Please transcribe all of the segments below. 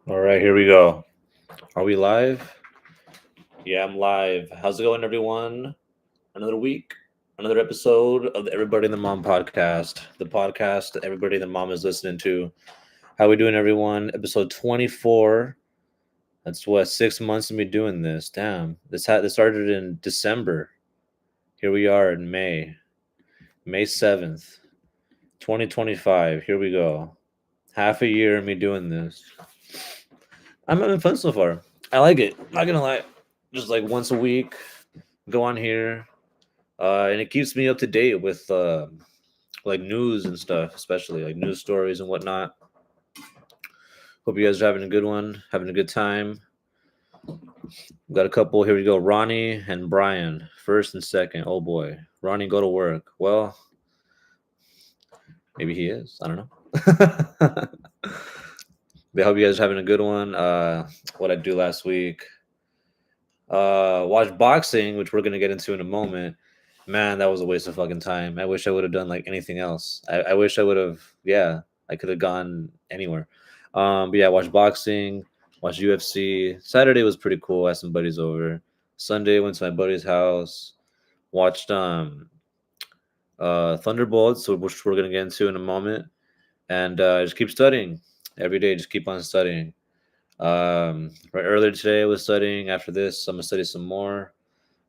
All right, here we go. Are we live? Yeah, I'm live. How's it going, everyone? Another week, another episode of the Everybody and the Mom podcast, the podcast that everybody and the mom is listening to. How we doing, everyone? Episode 24. That's what 6 months of me doing this. Damn, this started in December. Here we are in May 7th, 2025. Here we go. Half a year of me doing this. I'm having fun so far. I like it. Not gonna lie. Just like once a week, go on here, and it keeps me up to date with like news and stuff, especially like news stories and whatnot. Hope you guys are having a good one, having a good time. Got a couple. Here we go. Ronnie and Brian, first and second. Oh boy, Ronnie, go to work. Well, maybe he is. I don't know. But I hope you guys are having a good one. What I do last week. Watch boxing, which we're gonna get into in a moment. Man, that was a waste of fucking time. I wish I would have done like anything else. I wish I would have. Yeah, I could have gone anywhere. But yeah, watch boxing, watch UFC. Saturday was pretty cool. I had some buddies over. Sunday went to my buddy's house. Watched Thunderbolts, which we're gonna get into in a moment, and just keep studying every day. Just keep on studying. Right earlier today I was studying. After this, I'm gonna study some more.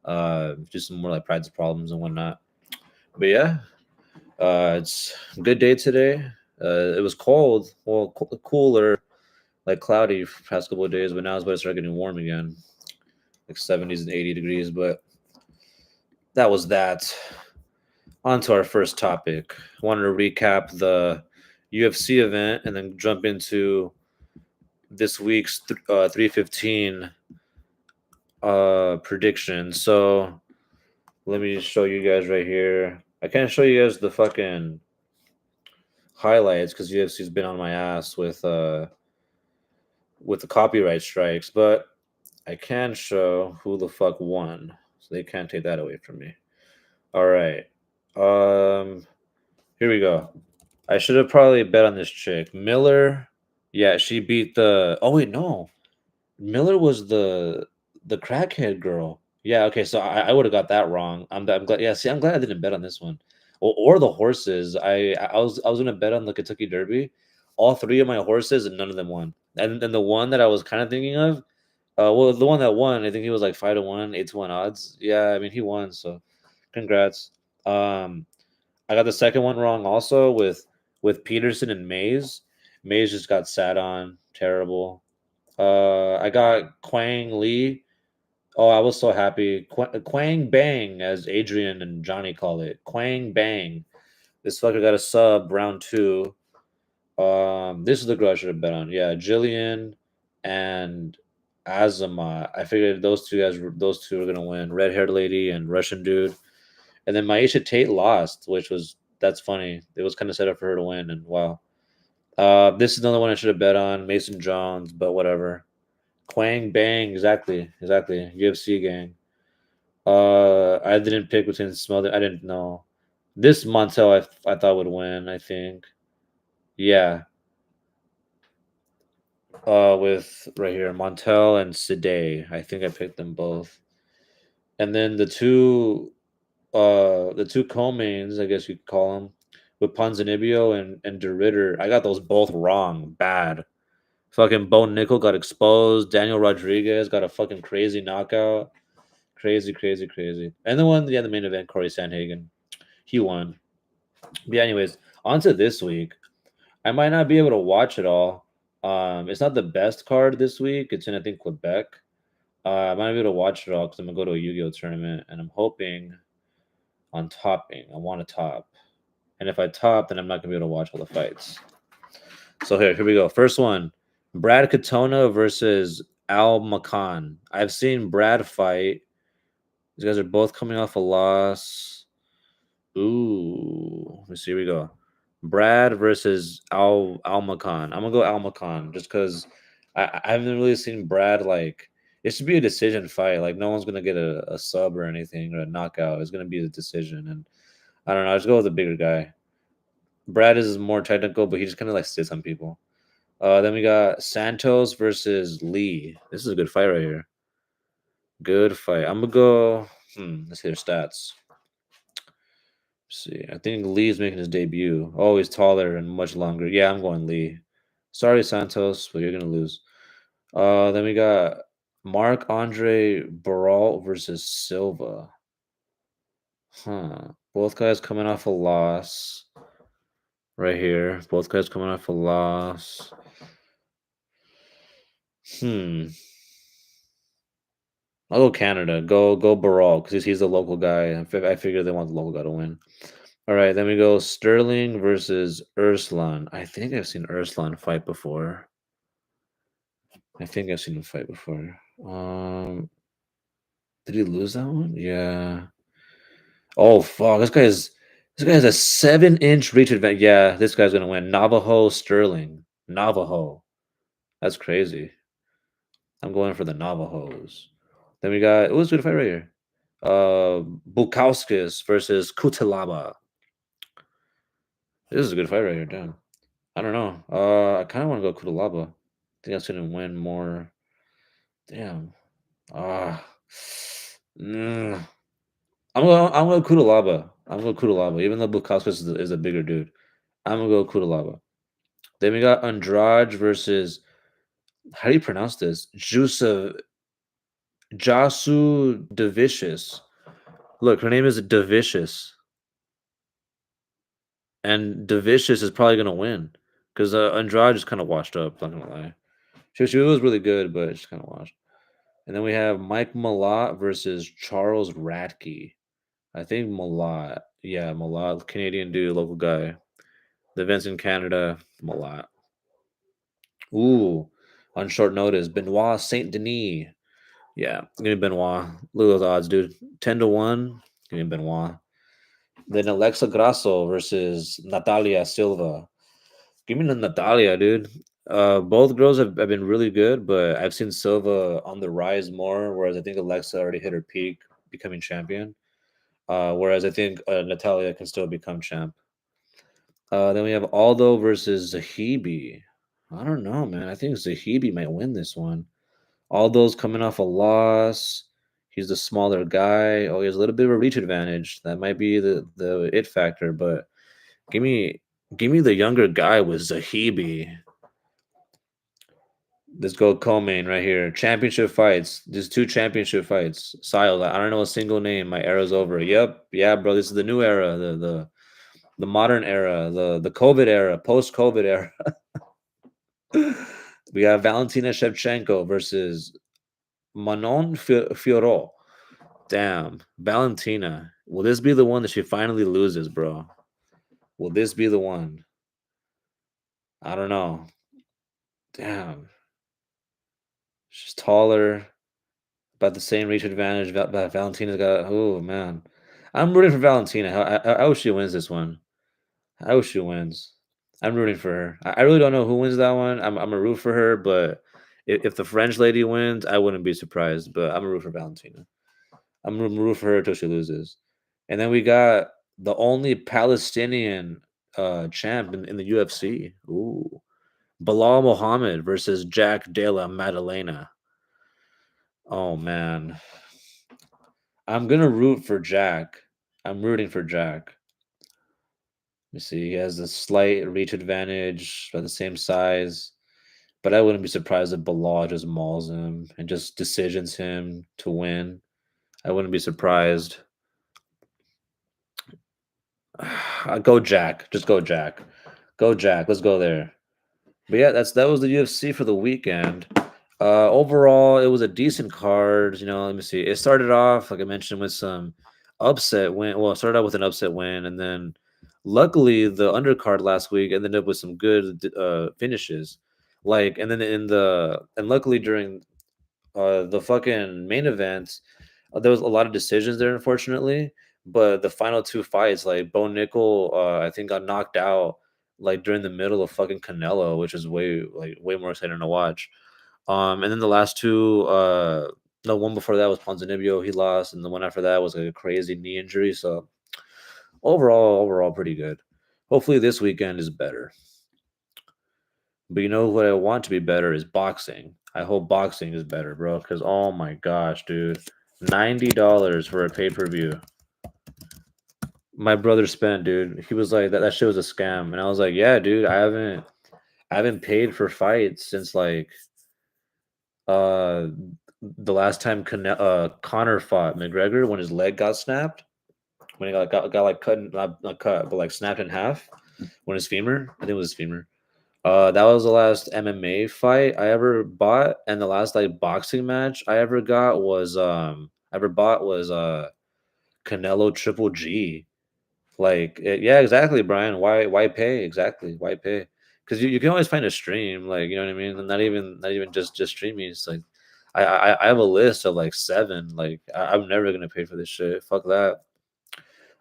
Do some more like practice problems and whatnot. But yeah, it's a good day today. It was cold, well, cooler, like cloudy for the past couple of days, but now it's about to start getting warm again, like 70s and 80 degrees. But that was that. On to our first topic. I wanted to recap the UFC event and then jump into this week's 315 prediction. So let me show you guys right here. I can't show you guys the fucking highlights because UFC's been on my ass with the copyright strikes, but I can show who the fuck won. So they can't take that away from me. All right. Um Here we go. I should have probably bet on this chick. Miller. Yeah, she beat the Oh wait, no. Miller was the crackhead girl. Yeah, okay, so I would have got that wrong. I'm glad. Yeah, see, I'm glad I didn't bet on this one, or the horses. I was gonna bet on the Kentucky Derby, all three of my horses, and none of them won. And then the one that I was kind of thinking of, well, the one that won, I think he was like 5-1, 8-1 odds. Yeah, I mean he won, so congrats. Um, I got the second one wrong also with Peterson and Mays. Mays just got sat on, terrible. I got Quang Lee. Oh, I was so happy. Quang Bang, as Adrian and Johnny call it. Quang Bang. This fucker got a sub round two. This is the girl I should have bet on. Yeah, Jillian and Azama. I figured those two were gonna win. Red haired lady and Russian dude. And then Maisha Tate lost, which was that's funny. It was kind of set up for her to win, and wow. This is another one I should have bet on. Mason Jones, but whatever. Quang Bang, exactly. UFC gang. I didn't pick between Smother. I didn't know. This Montel I thought would win. I think. Yeah. With right here Montel and Sade. I think I picked them both. And then the two co-mains, I guess you could call them, with Ponzinibbio and DeRitter. I got those both wrong. Bad. Fucking Bo Nickel got exposed. Daniel Rodriguez got a fucking crazy knockout. Crazy, crazy, crazy. And the one, yeah, the main event, Corey Sandhagen. He won. But yeah, anyways, on to this week. I might not be able to watch it all. It's not the best card this week. It's in, I think, Quebec. I might be able to watch it all because I'm going to go to a Yu-Gi-Oh tournament. And I'm hoping on topping. I want to top. And if I top, then I'm not going to be able to watch all the fights. So here we go. First one. Brad Katona versus Al Makan. I've seen Brad fight. These guys are both coming off a loss. Ooh, let me see. Here we go. Brad versus Al Makan. I'm gonna go Al Makan just because I haven't really seen Brad like. It should be a decision fight. Like no one's gonna get a sub or anything or a knockout. It's gonna be a decision, and I don't know. I just go with the bigger guy. Brad is more technical, but he just kind of like sits on people. Then we got Santos versus Lee. This is a good fight right here. Good fight. I'm gonna go. Let's see their stats. See, I think Lee's making his debut. Oh, he's taller and much longer. Yeah, I'm going Lee. Sorry, Santos, but you're gonna lose. Then we got Mark Andre Baralt versus Silva. Huh. Both guys coming off a loss. Right here. Both guys coming off a loss. Hmm. I'll go Canada. Go Baralt because he's the local guy. I figure they want the local guy to win. All right, then we go Sterling versus Urslan. I think I've seen Urslan fight before. I think I've seen him fight before. Did he lose that one? Yeah. Oh fuck! This guy has a 7-inch reach advantage. Yeah, this guy's gonna win. Navajo Sterling. Navajo. That's crazy. I'm going for the Navajos. Then we got it was a good fight right here. Bukowskis versus Kutalaba. This is a good fight right here, damn. I don't know. I kind of want to go Kutalaba. I think that's gonna win more. Damn. Ah. Mm. I'm going Kutalaba. I'm going Kutalaba. Even though Bukowskis is a bigger dude, I'm gonna go Kutalaba. Then we got Andrade versus how do you pronounce this? Jasu Devicious. Look, her name is Devicious, and Devicious is probably gonna win because Andrade is kind of washed up. Not gonna lie, she was really good, but she's kind of washed. And then we have Mike Malott versus Charles Radke. I think Malott. Yeah, Malott, Canadian dude, local guy. The event's in Canada. Malott. Ooh, on short notice, Benoit Saint Denis. Yeah, give me Benoit. Look at those odds, dude. 10-1. Give me Benoit. Then Alexa Grasso versus Natalia Silva. Give me the Natalia, dude. Both girls have been really good, but I've seen Silva on the rise more, whereas I think Alexa already hit her peak becoming champion. Whereas I think Natalia can still become champ. Then we have Aldo versus Zahibi. I don't know, man. I think Zahibi might win this one. Aldo's coming off a loss. He's the smaller guy. Oh, he has a little bit of a reach advantage. That might be the it factor, but give me the younger guy with Zahibi. Let's go co-main right here. Championship fights. There's 2 championship fights. Siles, I don't know a single name. My era's over. Yep. Yeah, bro. This is the new era. The modern era. The COVID era. Post-COVID era. We have Valentina Shevchenko versus Manon Fiorot. Damn. Valentina. Will this be the one that she finally loses, bro? Will this be the one? I don't know. Damn. She's taller, about the same reach advantage. Valentina's got. Oh man, I'm rooting for Valentina. I hope she wins this one. I hope she wins. I'm rooting for her. I really don't know who wins that one. I'm a root for her, but if the French lady wins, I wouldn't be surprised. But I'm a root for Valentina. I'm a root for her until she loses. And then we got the only Palestinian champ in the UFC. Ooh, Bilal Muhammad versus Jack Della Maddalena. Oh man, I'm gonna root for Jack. I'm rooting for Jack. Let me see. He has a slight reach advantage, about the same size, but I wouldn't be surprised if Bilal just mauls him and just decisions him to win. I wouldn't be surprised. Go Jack. Just go Jack. Go Jack. Let's go there. But yeah, that was the UFC for the weekend. Overall, it was a decent card. Let me see. It started off, like I mentioned, with some upset win. Well, it started out with an upset win, and then luckily the undercard last week ended up with some good finishes. And then and luckily during the fucking main event, there was a lot of decisions there, unfortunately. But the final 2 fights, like Bo Nickel, I think got knocked out like during the middle of fucking Canelo, which is way more exciting to watch. And then the last two, the one before that was Ponzinibbio, he lost, and the one after that was like a crazy knee injury. So overall, pretty good. Hopefully this weekend is better. But you know what I want to be better is boxing. I hope boxing is better, bro. Because oh my gosh, dude, $90 for a pay per view. My brother spent, dude. He was like, that shit was a scam, and I was like, yeah, dude, I haven't paid for fights since like uh the last time Connor fought McGregor when his leg got snapped, when he got like cut, not cut, but like snapped in half when his femur, I think it was his femur. That was the last MMA fight I ever bought, and the last like boxing match I ever bought was Canelo Triple G. Like, yeah, exactly, Brian. Why pay? Exactly, why pay? Because you can always find a stream, like you know what I mean. And not even just streaming. It's like I have a list of like seven. Like I'm never gonna pay for this shit. Fuck that.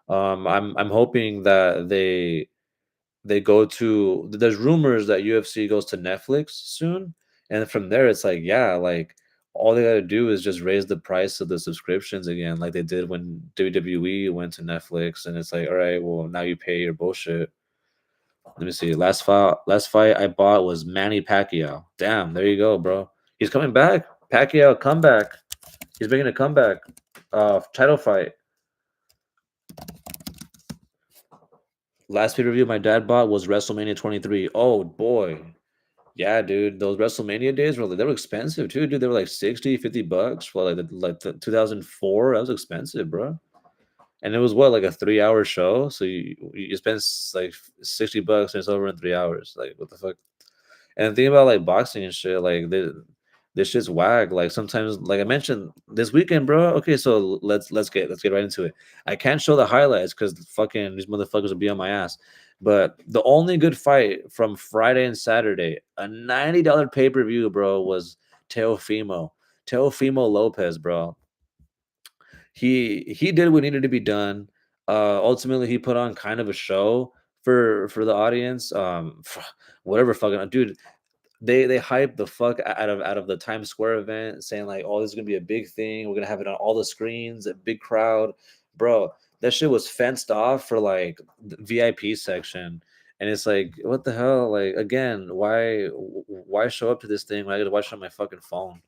I'm hoping that they go to. There's rumors that UFC goes to Netflix soon, and from there it's like yeah, like all they gotta do is just raise the price of the subscriptions again, like they did when WWE went to Netflix, and it's like all right, well now you pay your bullshit. Let me see. Last fight I bought was Manny Pacquiao. Damn, there you go, bro. He's coming back. Pacquiao comeback. He's making a comeback. Title fight. Last pay per view my dad bought was WrestleMania 23. Oh boy, yeah, dude, those WrestleMania days they were expensive too, dude. They were like 60, $50 for like the 2004. That was expensive, bro. And it was what like a 3 hour show, so you spend like $60 and it's over in 3 hours. Like what the fuck? And think about like boxing and shit, like this shit's whack. Like sometimes, like I mentioned this weekend, bro. Okay, so let's get right into it. I can't show the highlights because fucking these motherfuckers will be on my ass. But the only good fight from Friday and Saturday, a $90 pay per view, bro, was Teofimo. Teofimo Lopez, bro. He did what needed to be done. Ultimately, he put on kind of a show for the audience. Whatever, fucking dude. They hyped the fuck out of the Times Square event, saying like, "Oh, this is gonna be a big thing. We're gonna have it on all the screens, a big crowd, bro." That shit was fenced off for like the VIP section, and it's like, what the hell? Like, again, why show up to this thing when I gotta watch it on my fucking phone?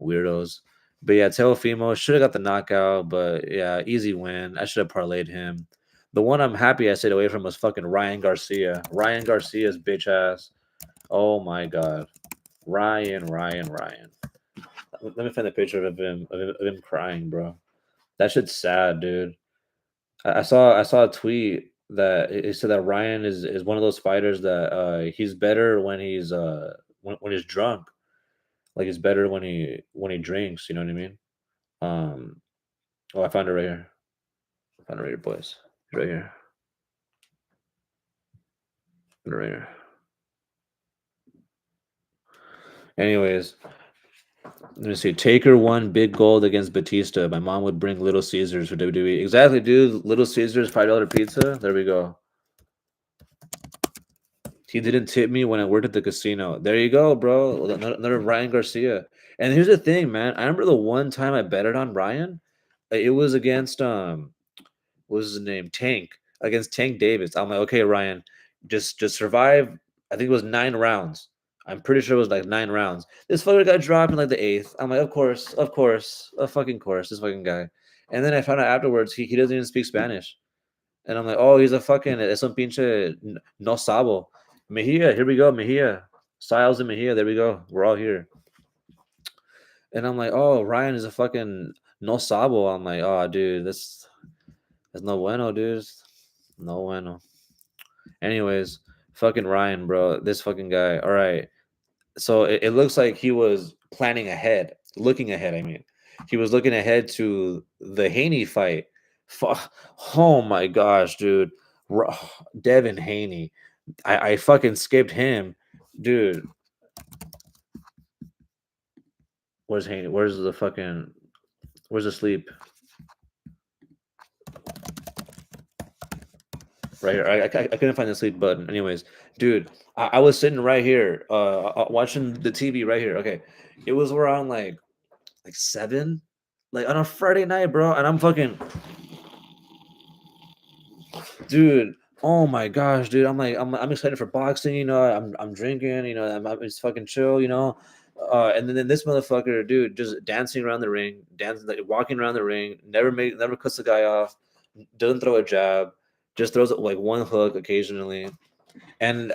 Weirdos. But yeah, Teofimo should have got the knockout, but yeah, easy win. I should have parlayed him. The one I'm happy I stayed away from was fucking Ryan Garcia. Ryan Garcia's bitch ass. Oh my god. Ryan. Let me find a picture of him crying, bro. That shit's sad, dude. I saw a tweet that it said that Ryan is one of those fighters that he's better when when he's drunk. Like he's better when he drinks, you know what I mean? Um oh, I found it right here. I found it right here, boys. It's right here. Right here. Anyways, let me see. Taker won big gold against Batista. My mom would bring Little Caesars for WWE. Exactly, dude. Little Caesars $5 pizza. There we go. He didn't tip me when I worked at the casino. There you go, bro. Another Ryan Garcia. And here's the thing, man. I remember the one time I betted on Ryan. It was against what was his name? Tank, against Tank Davis. I'm like, okay, Ryan, just survive. I think it was 9 rounds. I'm pretty sure it was like 9 rounds. This fucker got dropped in like the eighth. I'm like, of course, a fucking course, this fucking guy. And then I found out afterwards he doesn't even speak Spanish. And I'm like, oh, he's a fucking es un pinche no sabo. Mejia, here we go, Mejia. Styles and Mejia, there we go. We're all here. And I'm like, oh, Ryan is a fucking no sabo. I'm like, oh, dude, that's no bueno, dude. No bueno. Anyways, fucking Ryan, bro. This fucking guy. All right. So it looks like he was planning ahead, looking ahead. I mean, he was looking ahead to the Haney fight. Oh my gosh, dude. Devin Haney. I fucking skipped him. Dude, where's Haney? Where's the sleep? Right here. I couldn't find the sleep button. Anyways, dude, I was sitting right here, watching the TV right here. Okay, it was around like 7, like on a Friday night, bro, and I'm fucking, dude. Oh my gosh, dude! I'm excited for boxing. I'm drinking. I'm it's fucking chill. And then this motherfucker, dude, just dancing around the ring, dancing, like walking around the ring, never cuts the guy off, doesn't throw a jab, just throws like one hook occasionally. And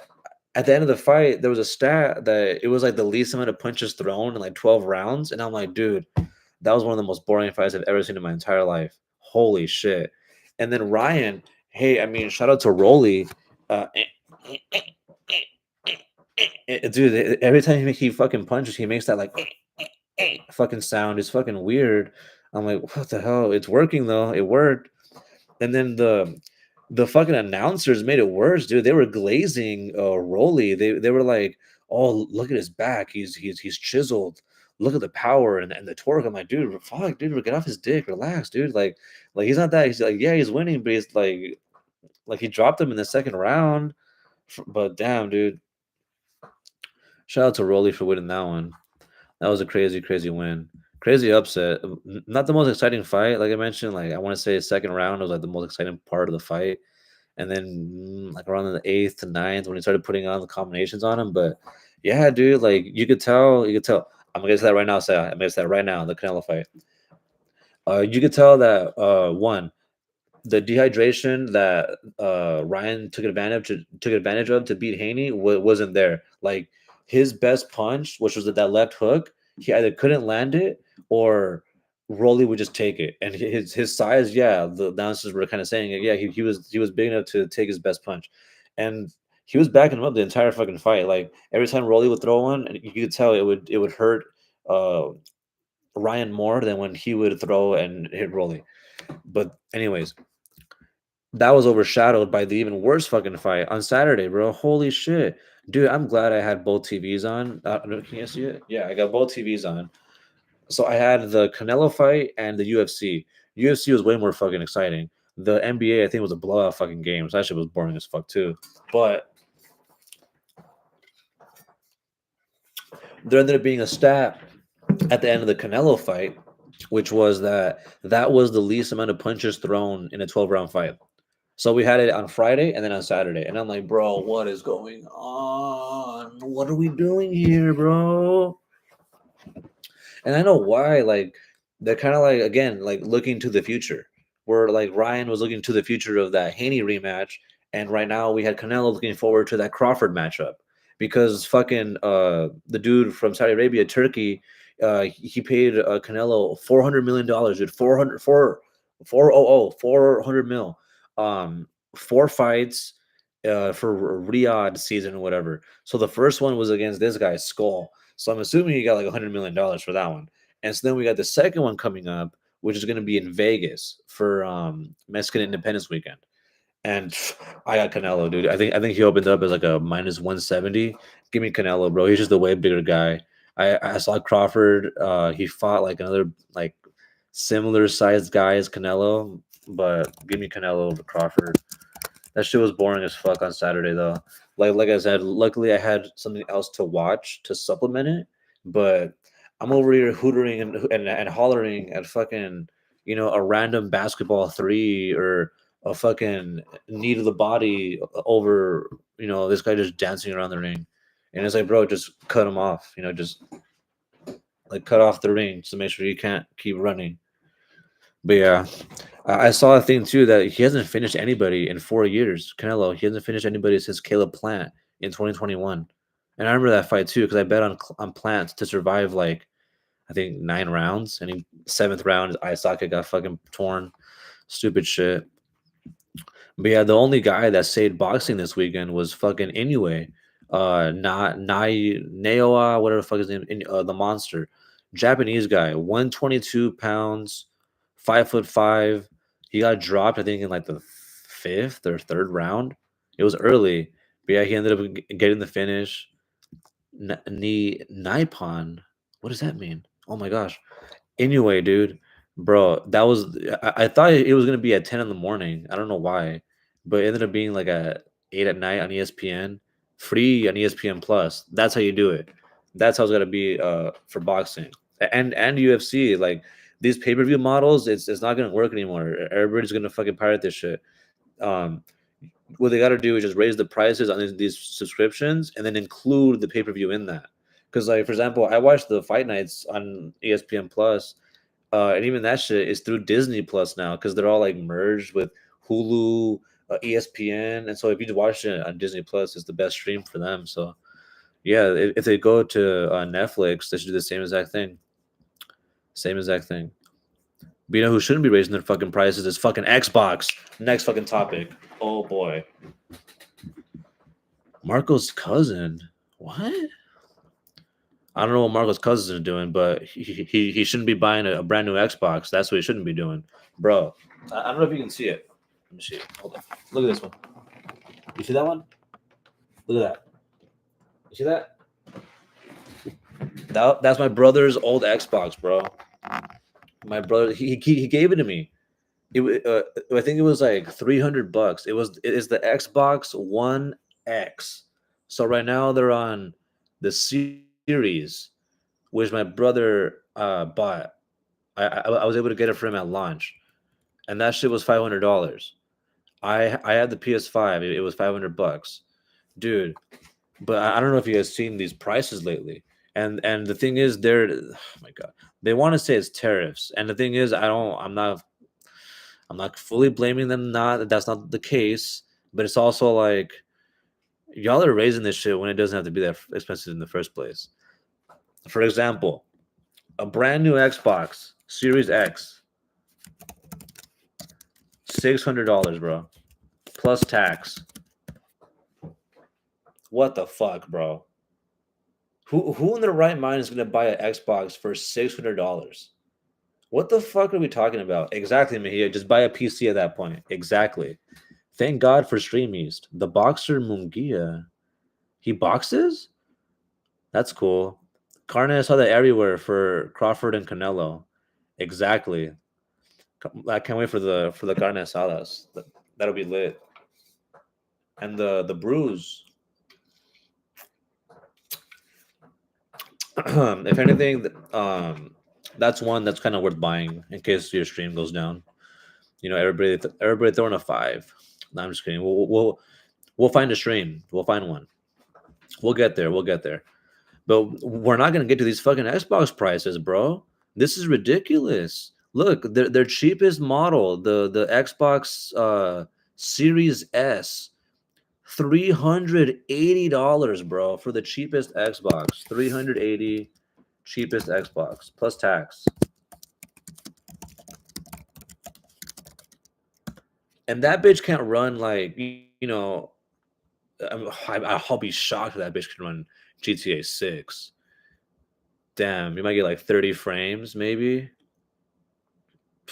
at the end of the fight, there was a stat that it was like the least amount of punches thrown in like 12 rounds, and I'm like, dude, that was one of the most boring fights I've ever seen in my entire life. Holy shit! And then Ryan, hey, I mean, shout out to Rolly. Uh, dude, every time he fucking punches, he makes that like fucking sound. It's fucking weird. I'm like, what the hell? It's working though. It worked. And then the fucking announcers made it worse, dude. They were glazing Rolly. They were like, oh, look at his back. He's chiseled. Look at the power and the torque. I'm like, dude, fuck, dude, get off his dick. Relax, dude. Like he's not that. He's like, yeah, he's winning, but he's like he dropped him in the second round. But damn, dude, shout out to Rolly for winning that one. That was a crazy, crazy win. Crazy upset. Not the most exciting fight, like I mentioned. Like I want to say, second round was like the most exciting part of the fight, and then like around the eighth to ninth when he started putting on the combinations on him. But yeah, dude, like you could tell. I'm gonna get to that right now. Say, I'm gonna get to that right now. The Canelo fight. You could tell that one, the dehydration that Ryan took advantage of to beat Haney wasn't there. Like his best punch, which was that left hook, he either couldn't land it or Rolly would just take it. And his size, yeah, the announcers were kind of saying it. Yeah, he was big enough to take his best punch, and he was backing him up the entire fucking fight. Like every time Rolly would throw one, and you could tell it would hurt uh, Ryan more than when he would throw and hit Rolly. But anyways, that was overshadowed by the even worse fucking fight on Saturday, bro. Holy shit. Dude, I'm glad I had both TVs on. Can you see it? Yeah, I got both TVs on. So I had the Canelo fight and the UFC. UFC was way more fucking exciting. The NBA, I think, was a blowout fucking game. So that shit was boring as fuck too. But there ended up being a stat at the end of the Canelo fight, which was that was the least amount of punches thrown in a 12 round fight. So we had it on Friday and then on Saturday. And I'm like, bro, what is going on? What are we doing here, bro? And I know why. Like, they're kind of like, again, like looking to the future. Where like Ryan was looking to the future of that Haney rematch. And right now we had Canelo looking forward to that Crawford matchup. Because fucking the dude from Saudi Arabia, Turkey, he paid Canelo $400 million, dude. 400 mil. Um, four fights for Riyadh season or whatever. So the first one was against this guy, Skull. So I'm assuming he got like $100 million for that one. And so then we got the second one coming up, which is going to be in Vegas for Mexican Independence Weekend. And I got Canelo, dude. I think he opened up as like a minus 170. Give me Canelo, bro. He's just a way bigger guy. I saw Crawford. He fought like another like similar sized guy as Canelo, but give me Canelo over Crawford. That shit was boring as fuck on Saturday though. Like I said, luckily I had something else to watch to supplement it. But I'm over here hootering and hollering at fucking a random basketball three or a fucking knee to the body over this guy just dancing around the ring, and it's like, bro, just cut him off. Just like cut off the ring to make sure you can't keep running. But yeah, I saw a thing too that he hasn't finished anybody in 4 years. Canelo, he hasn't finished anybody since Caleb Plant in 2021, and I remember that fight too because I bet on Plant to survive like I think 9 rounds, and he seventh round his eye socket got fucking torn. Stupid shit. But yeah, the only guy that saved boxing this weekend was fucking Inoue. Not Naoa, whatever the fuck his name, the monster, Japanese guy, 122 pounds, 5'5". He got dropped, I think, in like the fifth or third round. It was early, but yeah, he ended up getting the finish. Nippon. What does that mean? Oh my gosh. Anyway, dude, bro, that was I thought it was gonna be at 10 in the morning. I don't know why, but it ended up being like at 8 at night on ESPN, free on ESPN Plus. That's how you do it. That's how it's gotta be for boxing and UFC. Like these pay-per-view models, it's not gonna work anymore. Everybody's gonna fucking pirate this shit. Um, what they got to do is just raise the prices on these subscriptions and then include the pay-per-view in that. Because, like, for example, I watched the fight nights on ESPN Plus, and even that shit is through Disney Plus now because they're all like merged with Hulu, ESPN, and so if you watch it on Disney Plus, it's the best stream for them. So yeah, if they go to Netflix, they should do the same exact thing. Same exact thing. But you know who shouldn't be raising their fucking prices is fucking Xbox. Next fucking topic. Oh boy. Marco's cousin. What? I don't know what Marco's cousin is doing, but he shouldn't be buying a brand new Xbox. That's what he shouldn't be doing. Bro, I don't know if you can see it. Let me see it. Hold on. Look at this one. You see that one? Look at that. You see that? That's my brother's old Xbox, bro. My brother, he gave it to me. I think it was like $300. It is the Xbox One X. So right now they're on the series, which my brother bought. I was able to get it for him at launch, and that shit was $500. I had the PS5. It was $500, dude. But I don't know if you guys seen these prices lately. And the thing is, oh my god, they want to say it's tariffs, and the thing is, I'm not fully blaming them. Not that's not the case, but it's also like y'all are raising this shit when it doesn't have to be that expensive in the first place. For example, a brand new Xbox Series X, $600, bro, plus tax. What the fuck, bro? Who in their right mind is gonna buy an Xbox for $600? What the fuck are we talking about? Exactly, Mejia. Just buy a PC at that point. Exactly. Thank God for Streameast. The boxer Mungia. He boxes? That's cool. Carne, I saw that everywhere for Crawford and Canelo. Exactly. I can't wait for the carne asadas. That'll be lit. And the brews. If anything, that's one that's kind of worth buying in case your stream goes down. You know, everybody throwing a five. No, I'm just kidding. We'll find a stream. We'll find one. We'll get there. We'll get there. But we're not gonna get to these fucking Xbox prices, bro. This is ridiculous. Look, their cheapest model, the Xbox Series S, $380, bro, for the cheapest Xbox. 380 cheapest Xbox plus tax. And that bitch can't run like I'll be shocked if that bitch can run GTA 6. Damn, you might get like 30 frames, maybe.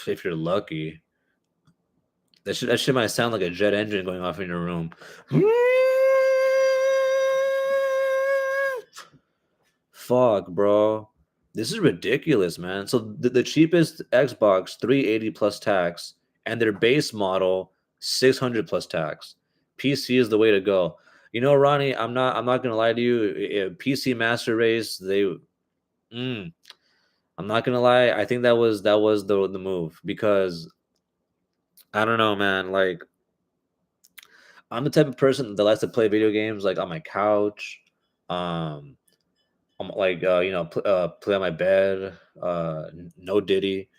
If you're lucky. That shit might sound like a jet engine going off in your room. Fuck, bro. This is ridiculous, man. So the cheapest Xbox 380 plus tax and their base model 600 plus tax. PC is the way to go. You know, Ronnie, I'm not gonna lie to you. PC Master Race, I'm not gonna lie. I think that was the move because I don't know, man. Like I'm the type of person that likes to play video games like on my couch. Um, I'm like play on my bed. No Diddy.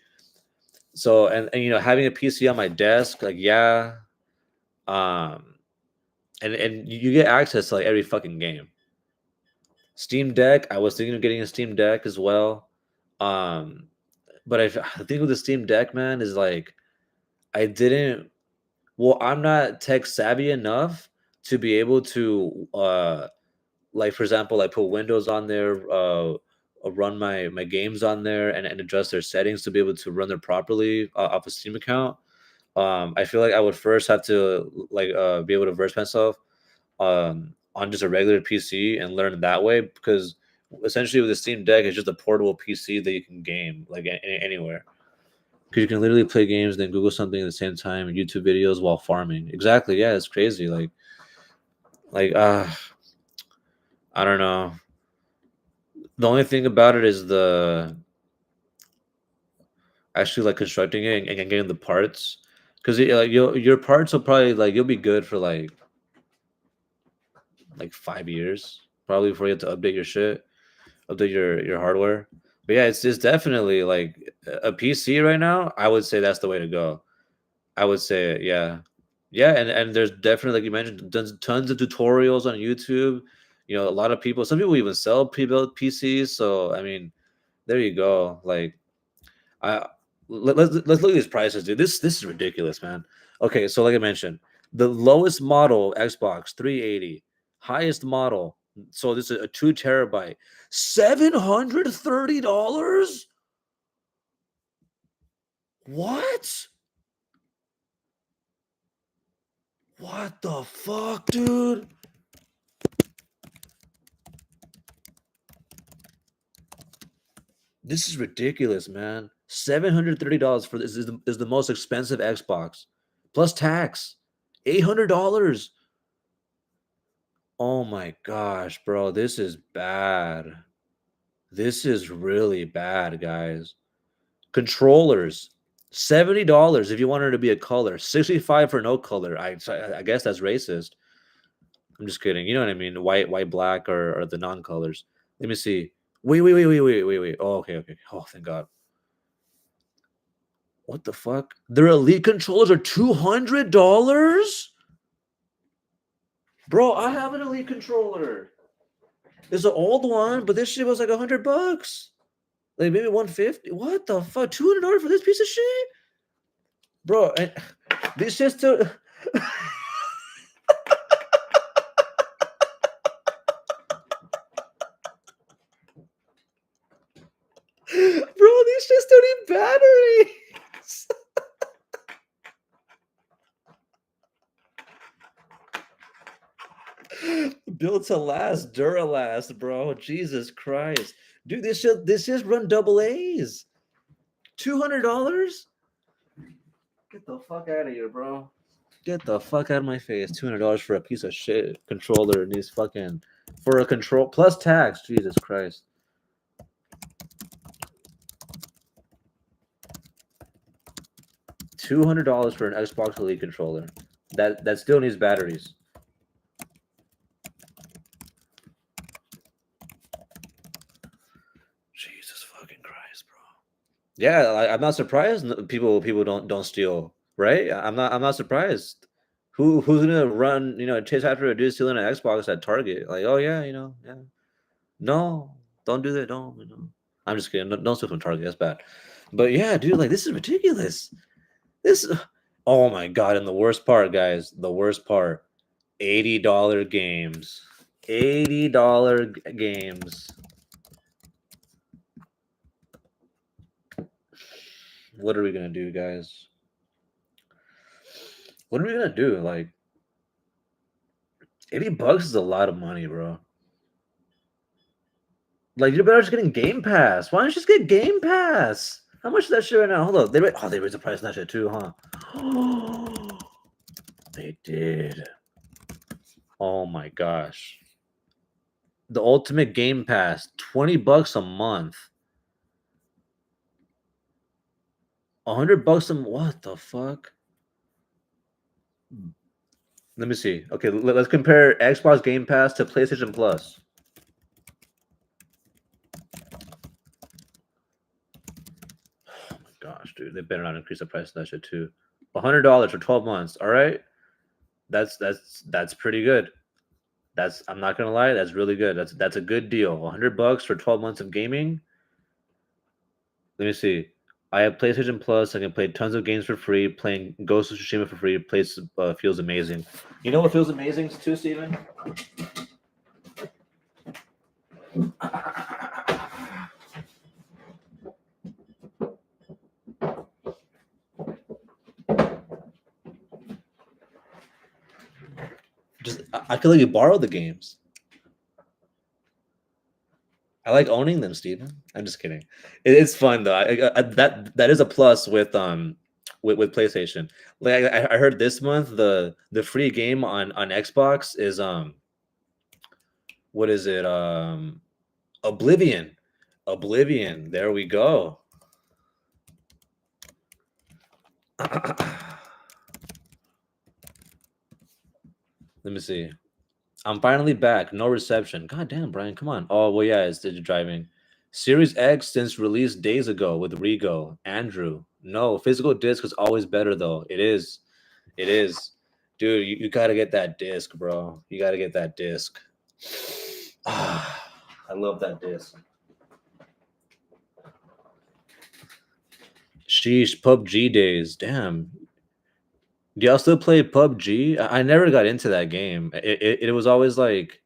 So and having a PC on my desk, like yeah. Um, and you get access to like every fucking game. Steam Deck. I was thinking of getting a Steam Deck as well. Um, but I think with the Steam Deck, man, is like I didn't. Well, I'm not tech savvy enough to be able to like for example, like put Windows on there, run my games on there, and adjust their settings to be able to run them properly off a Steam account. I feel like I would first have to like be able to verse myself on just a regular PC and learn that way because essentially with the Steam Deck, it's just a portable PC that you can game like anywhere. Because you can literally play games, then Google something at the same time, and YouTube videos while farming. Exactly, yeah, it's crazy. Like I don't know. The only thing about it is the actually like constructing it and getting the parts. Because your parts will probably like you'll be good for like 5 years probably before you have to update your shit, update your hardware. But yeah, it's definitely like a PC right now. I would say that's the way to go. I would say yeah, yeah, and there's definitely like you mentioned tons of tutorials on YouTube. You know, a lot of people. Some people even sell pre-built PCs. So I mean, there you go. Like I let's look at these prices, dude. This is ridiculous, man. Okay, so like I mentioned, the lowest model Xbox 380, highest model. So this is a 2 terabyte, $730. What? What the fuck, dude? This is ridiculous, man. $730 for this is the most expensive Xbox, plus tax. $800. Oh my gosh, bro, this is bad. This is really bad, guys. Controllers, $70 if you want her to be a color, 65 for no color. I guess that's racist. I'm just kidding. You know what I mean? White, black, or the non-colors. Let me see. Wait. Oh, okay. Oh, thank God. What the fuck? Their elite controllers are $200? Bro, I have an elite controller. It's an old one, but this shit was like $100. Like maybe 150. What the fuck? $200 for this piece of shit? Bro, this shit's still Bro, these shits don't need batteries. Built to last, Duralast, bro. Jesus Christ. Dude, this just run double A's. $200? Get the fuck out of here, bro. Get the fuck out of my face. $200 for a piece of shit controller and these fucking for a control plus tax. Jesus Christ. $200 for an Xbox Elite controller. That still needs batteries. Jesus fucking Christ, bro. Yeah, I'm not surprised people don't steal, right? I'm not surprised. Who's gonna run, chase after a dude stealing an Xbox at Target? Like, oh yeah, yeah. No, don't do that. Don't. I'm just kidding. Don't steal from Target. That's bad. But yeah, dude, like this is ridiculous. This, oh my god! And the worst part, guys, the worst part, $80 games, $80 games. What are we gonna do, guys? What are we gonna do? Like, $80 is a lot of money, bro. Like, you're better just getting Game Pass. Why don't you just get Game Pass? How much is that shit right now? Hold on. They raised the price on that shit too, huh? They did. Oh my gosh. The Ultimate Game Pass, $20 a month. $100 a month. What the fuck? Let me see. Okay, let's compare Xbox Game Pass to PlayStation Plus. Oh my gosh, dude. They better not increase the price of that shit too. $100 for 12 months. All right. That's pretty good. I'm not gonna lie, that's really good. That's a good deal. $100 for 12 months of gaming. Let me see. I have PlayStation Plus. I can play tons of games for free. Playing Ghost of Tsushima for free feels amazing. You know what feels amazing too, Steven? Just I feel like you borrow the games. I like owning them, Steven. I'm just kidding. It's fun though. That is a plus with PlayStation. Like I heard this month the free game on Xbox is what is it Oblivion. Oblivion. There we go. Let me see. I'm finally back. No reception. God damn, Brian, come on. Oh well, yeah, it's digital driving. Series X since release days ago with Rigo. Andrew. No, physical disc is always better though. It is. It is. Dude, you gotta get that disc, bro. You gotta get that disc. I love that disc. Sheesh, PUBG days. Damn. Do y'all still play PUBG? I never got into that game. It was always like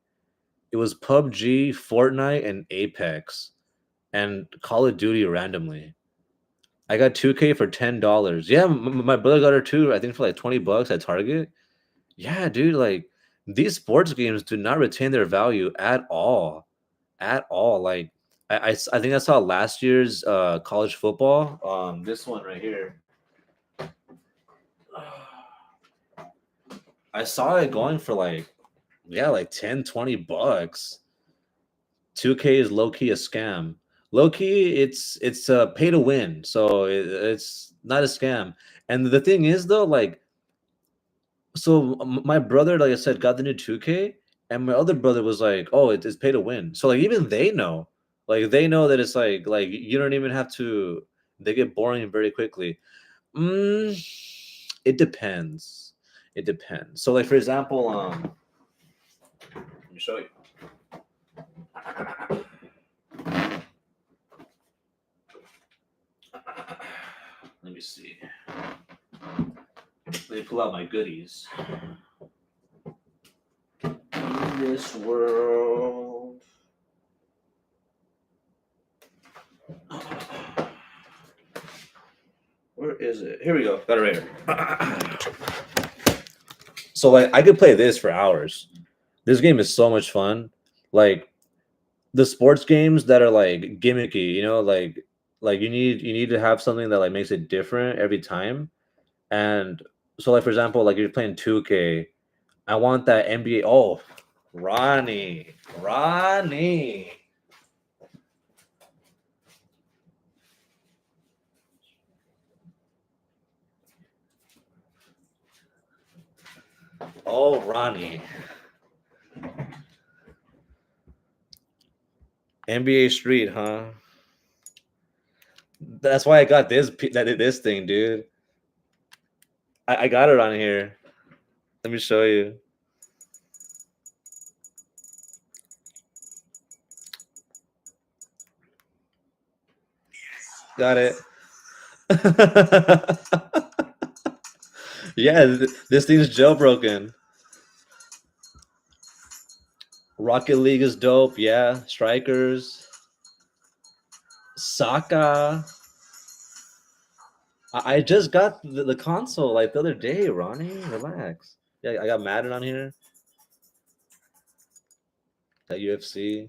it was PUBG, Fortnite, and Apex, and Call of Duty randomly. I got 2K for $10. Yeah, my brother got her too. I think for like $20 at Target. Yeah, dude, like these sports games do not retain their value at all. Like I think I saw last year's college football. This one right here. I saw it going for like yeah, like 10, $20. 2K is low key a scam. Low key, it's pay to win, so it's not a scam. And the thing is though, like, so my brother, like I said, got the new 2K, and my other brother was like, "Oh, it's pay to win." So like even they know that it's like you don't even have to. They get boring very quickly. Mm, it depends. It depends. So like for example, let me show you. Let me see. Let me pull out my goodies. In this world. Where is it? Here we go. Got it right here. So like I could play this for hours. This game is so much fun. Like the sports games that are like gimmicky, like you need to have something that like makes it different every time. And so like for example, like you're playing 2K, I want that NBA. Oh, Ronnie. Oh, Ronnie. NBA Street, huh? That's why I got this thing, dude. I got it on here. Let me show you. Got it. Yeah, this thing's jailbroken. Rocket League is dope. Yeah, Strikers, Saka. I just got the console like the other day, Ronnie. Relax. Yeah, I got Madden on here. That UFC.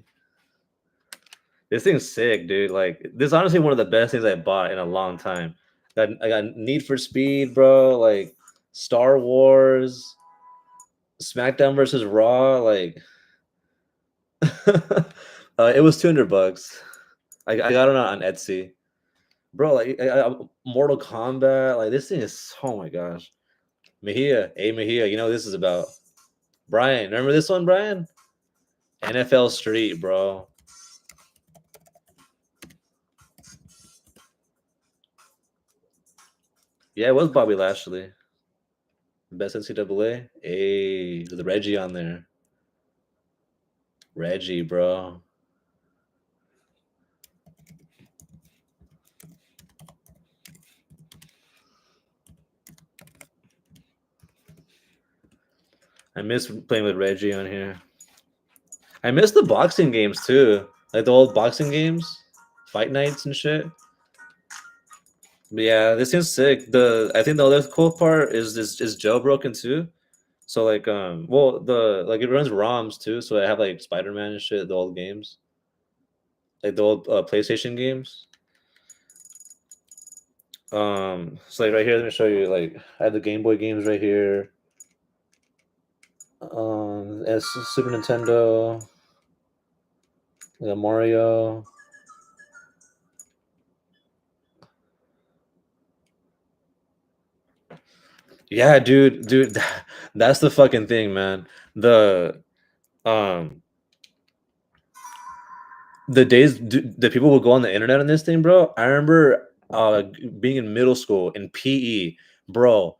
This thing's sick, dude. Like this is honestly one of the best things I bought in a long time. I got Need for Speed, bro. Like Star Wars, SmackDown versus Raw. Like it was $200. I got it on Etsy, bro. Like Mortal Kombat. Like this thing is. Oh my gosh, Mejia. Hey Mejia, you know what this is about. Brian, remember this one, Brian? NFL Street, bro. Yeah, it was Bobby Lashley. Best NCAA. Hey, the Reggie on there. Reggie, bro. I miss playing with Reggie on here. I miss the boxing games too, like the old boxing games, fight nights and shit. But yeah, this seems sick. The I think the other cool part is this is jailbroken too. So like well the like it runs ROMs too, so I have like Spider Man and shit, the old games, like the old PlayStation games. So like right here, let me show you. Like I have the Game Boy games right here. As Super Nintendo, we got Mario. Yeah, dude, that's the fucking thing, man. Um the days that people would go on the internet on this thing, bro. I remember being in middle school in PE, bro.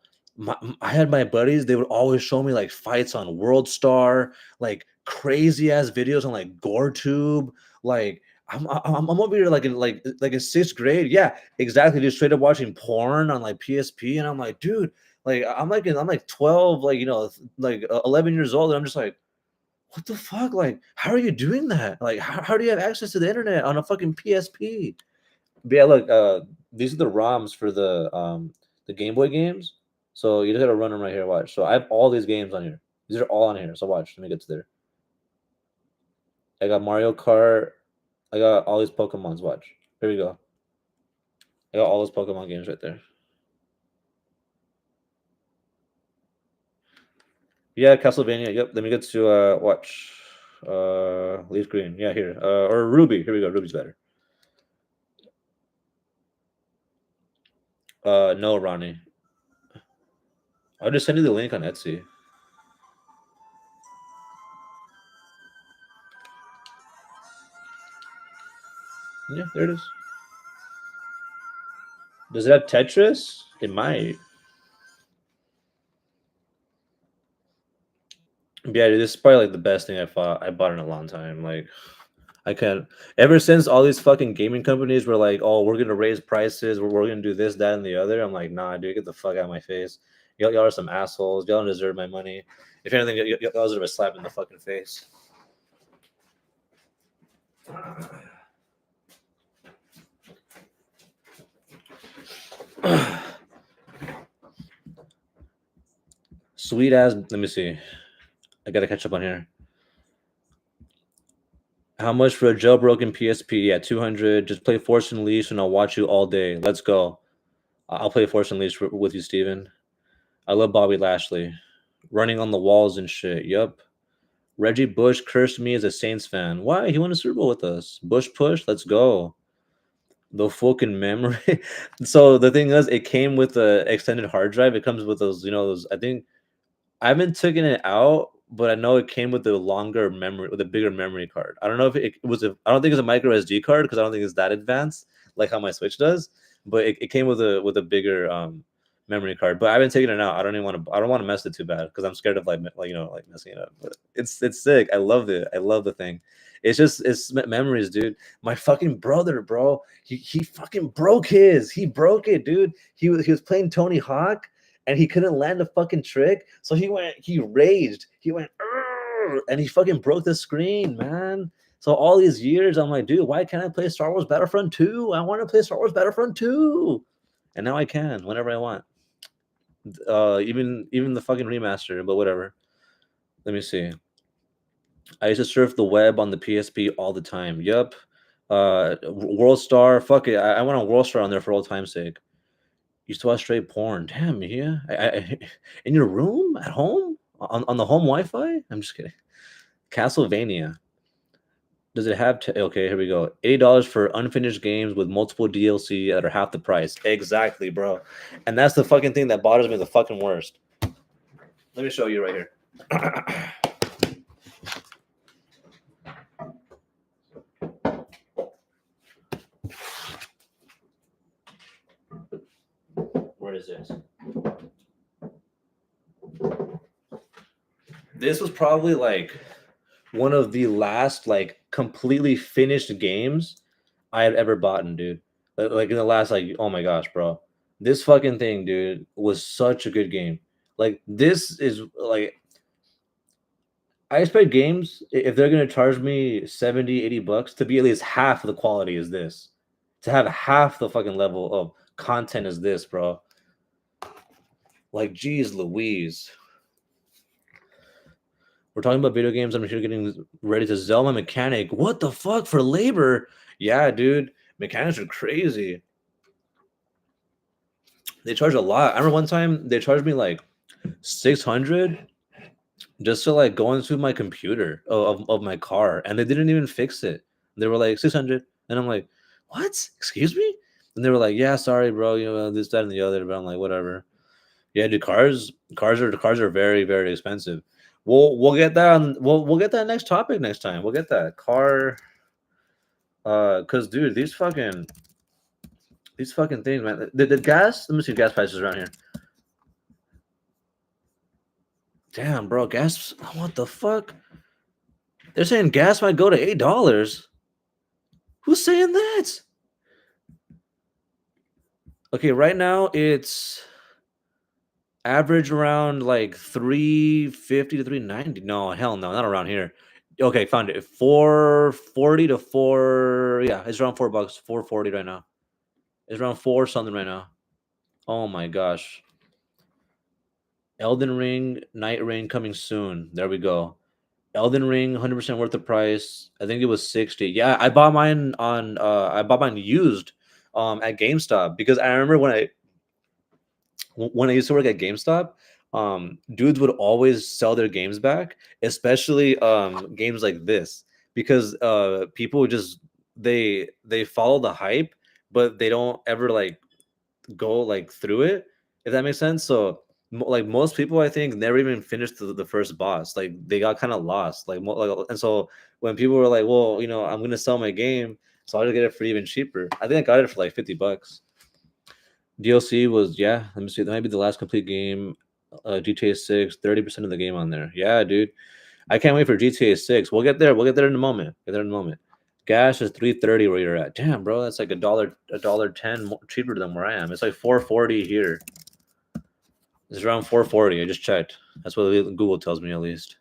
I had my buddies. They would always show me like fights on World Star, like crazy ass videos on like GoreTube. Like I'm over here like in sixth grade. Yeah, exactly. Just straight up watching porn on like PSP, and I'm like, dude, like I'm like 12, like 11 years old, and I'm just like, what the fuck? Like, how are you doing that? Like, how do you have access to the internet on a fucking PSP? But yeah, look, these are the ROMs for the Game Boy games. So you just gotta run them right here. Watch. So I have all these games on here. These are all on here. So watch. Let me get to there. I got Mario Kart. I got all these Pokemons. Watch. Here we go. I got all those Pokemon games right there. Yeah, Castlevania. Yep. Let me get to watch. Leaf Green. Yeah, here. Or Ruby. Here we go. Ruby's better. No, Ronnie. I'll just send you the link on Etsy. Yeah, there it is. Does it have Tetris? It might. Yeah, dude, this is probably like the best thing I bought in a long time. Like I can't. Ever since all these fucking gaming companies were like, "Oh, we're gonna raise prices. We're gonna do this, that, and the other." I'm like, "Nah, dude, get the fuck out of my face. Y'all are some assholes. Y'all don't deserve my money. If anything, y'all deserve a slap in the fucking face." Sweet ass. Let me see. I gotta catch up on here. How much for a jailbroken PSP? Yeah, 200. Just play Force Unleashed and I'll watch you all day. Let's go. I'll play Force Unleashed with you, Steven. I love Bobby Lashley. Running on the walls and shit. Yup. Reggie Bush cursed me as a Saints fan. Why? He won a Super Bowl with us. Bush push. Let's go. The fucking memory. So the thing is, it came with the extended hard drive. It comes with those, those. I think I haven't taken it out, but I know it came with the longer memory, with a bigger memory card. I don't know if it was a. I don't think it's a micro SD card because I don't think it's that advanced, like how my Switch does. But it came with a bigger memory card. But I've been taking it out. I don't even want to. I don't want to mess it too bad because I'm scared of like messing it up. But it's sick. I loved it. I love the thing. It's just it's memories, dude. My fucking brother, bro. He fucking broke his. He broke it, dude. He was playing Tony Hawk and he couldn't land a fucking trick. So he raged. He went, "Arr!" And he fucking broke the screen, man. So all these years, I'm like, dude, why can't I play Star Wars Battlefront 2? I want to play Star Wars Battlefront 2. And now I can whenever I want. Even the fucking remaster, but whatever. Let me see. I used to surf the web on the PSP all the time. Yup. World Star, fuck it. I went on World Star on there for old time's sake. Used to watch straight porn. Damn, yeah. In your room at home on the home Wi-Fi. I'm just kidding. Castlevania. Does it have? Okay, here we go. $80 for unfinished games with multiple DLC that are half the price. Exactly, bro. And that's the fucking thing that bothers me the fucking worst. Let me show you right here. Where is this? This was probably like one of the last like completely finished games I had ever bought, dude. Like in the last like oh my gosh, bro. This fucking thing, dude, was such a good game. Like this is like I expect games if they're gonna charge me 70, $80 to be at least half the quality as this. To have half the fucking level of content as this, bro. Like, geez Louise. We're talking about video games. I'm here getting ready to sell my mechanic. What the fuck for labor? Yeah, dude. Mechanics are crazy. They charge a lot. I remember one time they charged me like 600 just to like go into my computer of my car, and they didn't even fix it. They were like 600, and I'm like, what? Excuse me? And they were like, yeah, sorry, bro. This, that, and the other. But I'm like, whatever. Yeah, dude, cars are very, very expensive. We'll get that on we'll get that next topic next time. We'll get that car cause dude, these fucking things, man. The gas, let me see gas prices around here. Damn, bro, gas, what the fuck? They're saying gas might go to $8. Who's saying that? Okay, right now it's average around like 350 to 390. No, hell no, not around here. Okay, found it. 440 to 4, yeah, it's around $4. 440 right now. It's around 4 something right now. Oh my gosh. Elden Ring, Night Rain coming soon. There we go. Elden Ring, 100% worth the price. I think it was 60. Yeah, I bought mine used at GameStop because I remember when I used to work at GameStop, dudes would always sell their games back, especially games like this, because people would just they follow the hype, but they don't ever like go like through it, if that makes sense. So like most people, I think, never even finished the first boss. Like they got kind of lost. And so when people were like, "Well, I'm gonna sell my game, so I'll just get it for even cheaper." I think I got it for like $50. DLC was, yeah. Let me see. That might be the last complete game. GTA 6, 30% of the game on there. Yeah, dude. I can't wait for GTA 6. We'll get there. We'll get there in a moment. Get there in a moment. Gas is 330 where you're at. Damn, bro, that's like a dollar 10 more, cheaper than where I am. It's like 440 here. It's around 440. I just checked. That's what Google tells me at least.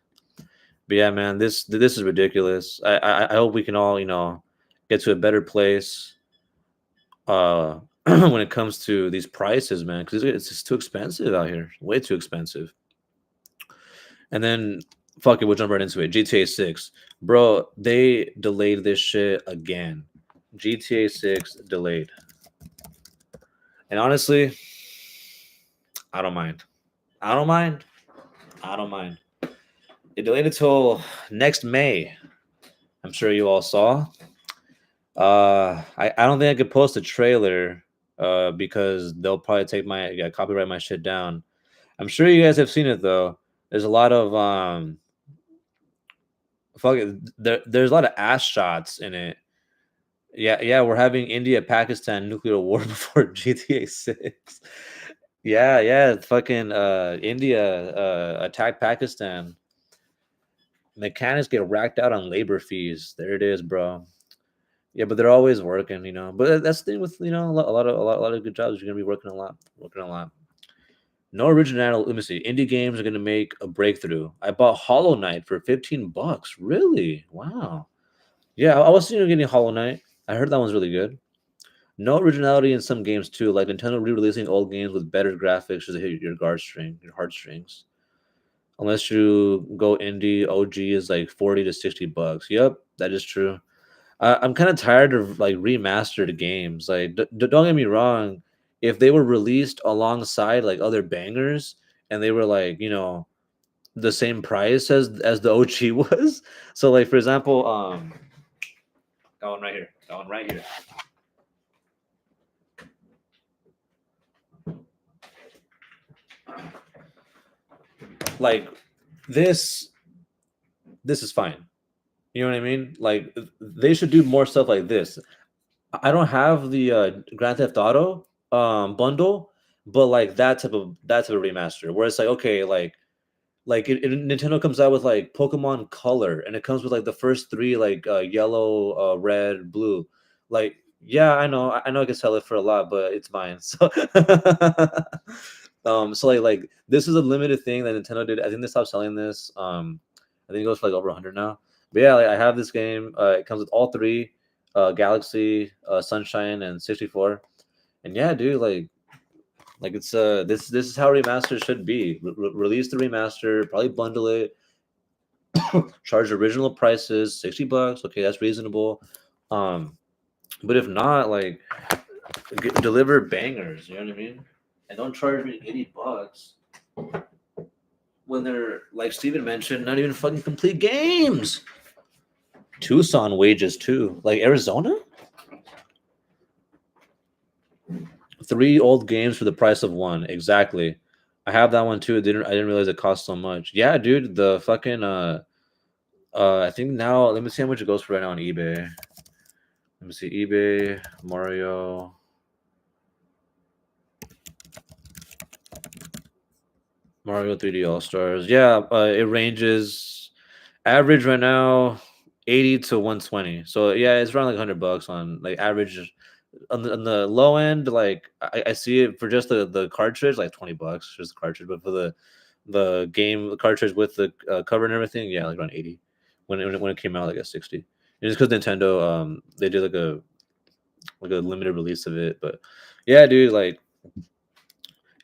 But yeah, man, this is ridiculous. I hope we can all get to a better place when it comes to these prices, man, because it's just too expensive out here. Way too expensive. And then fuck it, we'll jump right into it. GTA 6. Bro, they delayed this shit again. GTA 6 delayed. And honestly, I don't mind. I don't mind. I don't mind. It delayed until next May. I'm sure you all saw. I don't think I could post a trailer because they'll probably copyright my shit down. I'm sure you guys have seen it though. There's a lot of there's a lot of ass shots in it. Yeah, yeah, we're having India Pakistan nuclear war before GTA 6. Yeah, yeah, fucking India attacked Pakistan. Mechanics get racked out on labor fees. There it is, bro. Yeah, but they're always working. But that's the thing with a lot of good jobs. You're gonna be working a lot. No originality. Let me see. Indie games are gonna make a breakthrough. I bought Hollow Knight for $15. Really? Wow. Yeah, I was thinking of getting Hollow Knight. I heard that one's really good. No originality in some games too, like Nintendo re-releasing old games with better graphics to hit your heartstrings. Unless you go indie, OG is like 40 to $60. Yep, that is true. I'm kind of tired of like remastered games. Like, don't get me wrong, if they were released alongside like other bangers and they were like the same price as the OG was. So like for example, that one right here, that one right here. Like this is fine. You know what I mean? Like they should do more stuff like this. I don't have the Grand Theft Auto bundle, but like that type of remaster where it's like okay, Nintendo comes out with like Pokemon Color and it comes with like the first three like yellow, red, blue. Like yeah, I know I can sell it for a lot, but it's mine. So so like this is a limited thing that Nintendo did. I think they stopped selling this. I think it goes for like over 100 now. But yeah, like, I have this game. It comes with all three, Galaxy, Sunshine, and 64. And yeah, dude, like it's this is how remaster should be. Release the remaster, probably bundle it, charge original prices, $60. Okay, that's reasonable. Um, but if not, like deliver bangers. You know what I mean? And don't charge me $80 when they're like Steven mentioned, not even fucking complete games. Tucson wages too, like Arizona. 3 old games for the price of one. Exactly. I have that one too. I didn't realize it cost so much. Yeah, dude, the fucking I think now let me see how much it goes for right now on eBay. Let me see eBay Mario 3D All Stars. Yeah, it ranges average right now 80 to 120. So yeah, it's around like $100 on like average on the low end. Like I see it for just the cartridge like $20, just the cartridge, but for the game cartridge with the cover and everything, yeah, like around 80 when it came out, like at 60. And it's because Nintendo they did like a limited release of it, but yeah, dude, like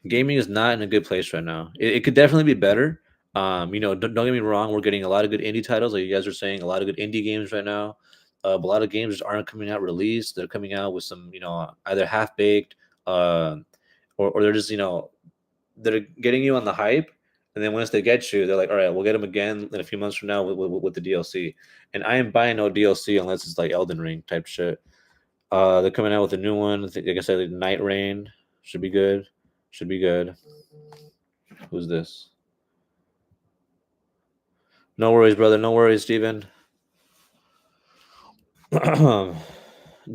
gaming is not in a good place right now. It could definitely be better. Don't get me wrong. We're getting a lot of good indie titles, like you guys are saying, a lot of good indie games right now. But a lot of games just aren't coming out released. They're coming out with some, either half baked, uh, or they're just, they're getting you on the hype, and then once they get you, they're like, all right, we'll get them again in a few months from now with the DLC. And I am buying no DLC unless it's like Elden Ring type shit. They're coming out with a new one. Like I said, like Night Rain should be good. Should be good. Who's this? No worries, brother. No worries, Steven.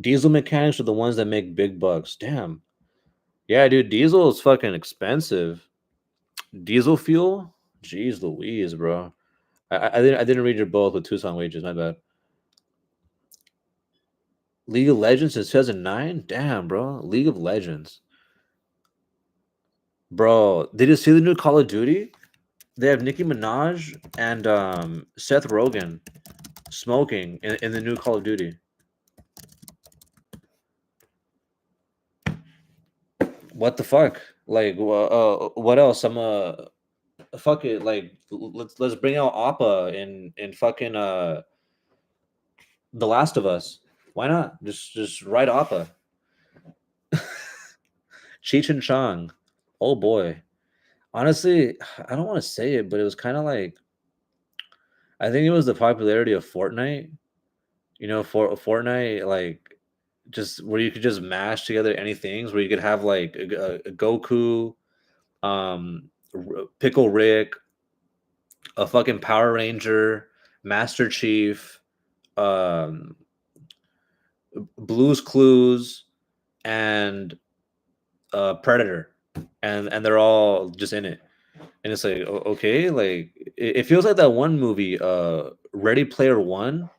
Diesel mechanics are the ones that make big bucks. Damn. Yeah, dude, diesel is fucking expensive. Diesel fuel? Jeez Louise, bro. I didn't read your both with Tucson wages. My bad. League of Legends since 2009? Damn, bro. League of Legends. Bro, did you see the new Call of Duty? They have Nicki Minaj and Seth Rogen smoking in the new Call of Duty. What the fuck? Like, what else? Fuck it. Like, let's bring out Appa in fucking The Last of Us. Why not? Just write Appa. Cheech and Chong. Oh boy. Honestly, I don't want to say it, but it was kind of like I think it was the popularity of Fortnite. For Fortnite, like just where you could just mash together any things, where you could have like a Goku, Pickle Rick, a fucking Power Ranger, Master Chief, um, Blues Clues, and Predator, and they're all just in it. And it's like, okay, like it feels like that one movie, Ready Player One.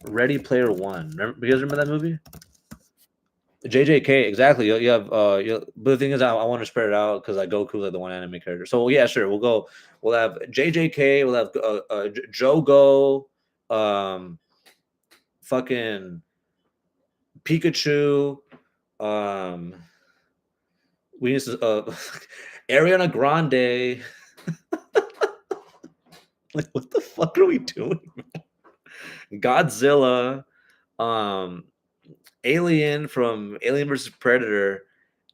Ready Player One. You guys remember that movie? JJK, exactly. You have, but the thing is, I want to spread it out because like Goku like the one anime character. So yeah, sure, we'll go. We'll have JJK. We'll have Jogo, fucking Pikachu. Um, we need to Ariana Grande. Like, what the fuck are we doing? Godzilla, um, Alien from Alien versus Predator,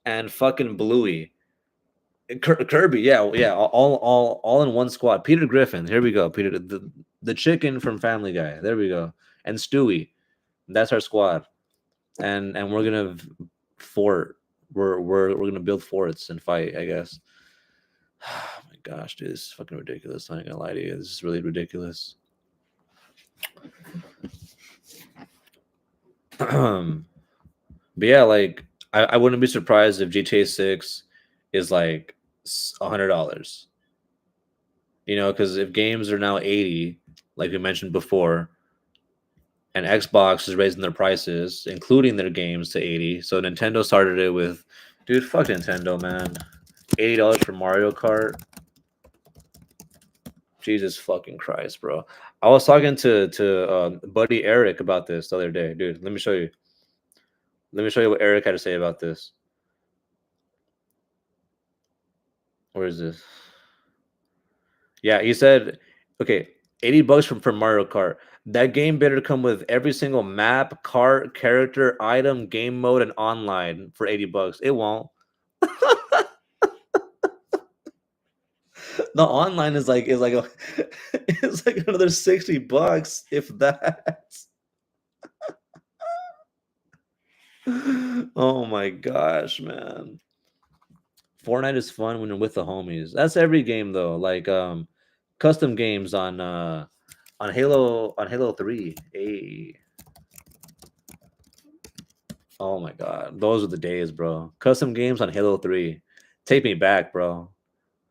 and fucking Bluey. Kirby, yeah, yeah, all in one squad. Peter Griffin, here we go. Peter, the chicken from Family Guy. There we go. And Stewie, that's our squad. And we're gonna fort. We're gonna build forts and fight. I guess. Oh my gosh, dude, this is fucking ridiculous. I'm not gonna lie to you. This is really ridiculous. But yeah, like I wouldn't be surprised if GTA 6 is like $100. Because if games are now 80, like we mentioned before, and Xbox is raising their prices, including their games to 80. So Nintendo started it with, dude, fuck Nintendo, man. $80 for Mario Kart. Jesus fucking Christ, bro. I was talking to buddy Eric about this the other day, dude. Let me show you. Let me show you what Eric had to say about this. Where is this? Yeah, he said, okay, $80 from Mario Kart. That game better come with every single map, cart, character, item, game mode, and online for $80. It won't. The online is like it's like another $60, if that. Oh my gosh, man. Fortnite is fun when you're with the homies. That's every game though. Like custom games on Halo 3. Hey. Oh my god. Those are the days, bro. Custom games on Halo 3. Take me back, bro.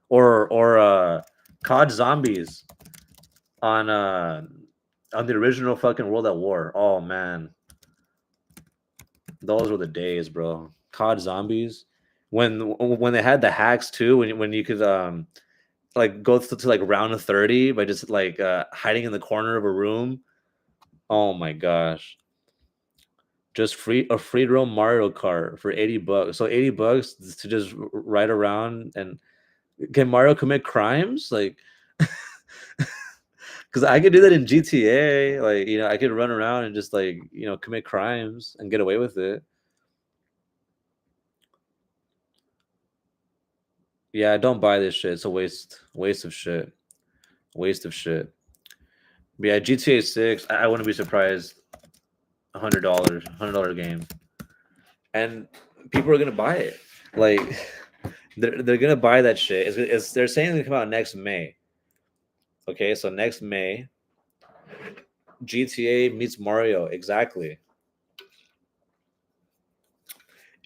Or COD Zombies on uh on the original fucking World at War. Oh man. Those were the days, bro. COD Zombies. When they had the hacks too, when you could like go to like round 30 by just like hiding in the corner of a room. Oh my gosh. Just free roam Mario Kart for 80 bucks. So 80 bucks to just ride around and can Mario commit crimes? Like because I could do that in GTA. Like, I could run around and just like, commit crimes and get away with it. Yeah, don't buy this shit. It's a waste of shit. Waste of shit. But yeah, GTA 6, I wouldn't be surprised. $100 game. And people are gonna buy it. Like they're gonna buy that shit. They're saying it's gonna come out next May. Okay, so next May, GTA meets Mario. Exactly.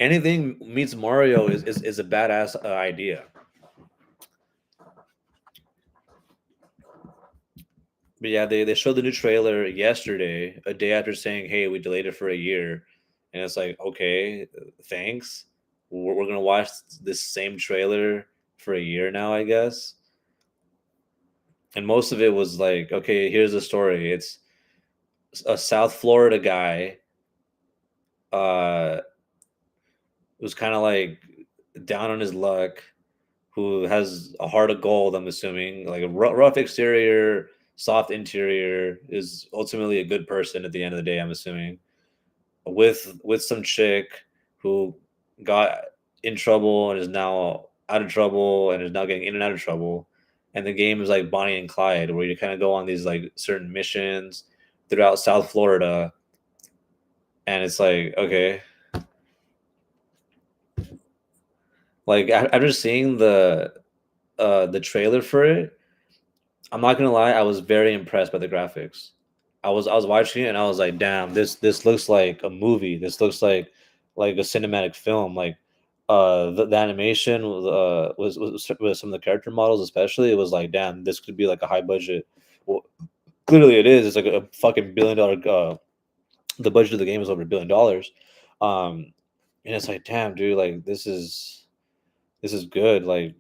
Anything meets Mario is a badass idea. But yeah, they showed the new trailer yesterday, a day after saying, "Hey, we delayed it for a year," and it's like, okay, thanks. We're gonna watch this same trailer for a year now, I guess. And most of it was like, okay, here's the story. It's a South Florida guy, who's kind of like down on his luck, who has a heart of gold. I'm assuming, like a rough exterior, soft interior, is ultimately a good person at the end of the day. I'm assuming with some chick who got in trouble and is now out of trouble and is now getting in and out of trouble. And the game is like Bonnie and Clyde, where you kind of go on these like certain missions throughout South Florida, and it's like, okay, like after seeing the trailer for it, I'm not gonna lie, I was very impressed by the graphics. I was watching it and I was like, damn, this looks like a movie. This looks like a cinematic film. Like the animation was some of the character models, especially. It was like, damn, this could be like a high budget. Well, clearly it is. It's like a fucking $1 billion. The budget of the game is over $1 billion. And it's like, damn, dude, like this is good. Like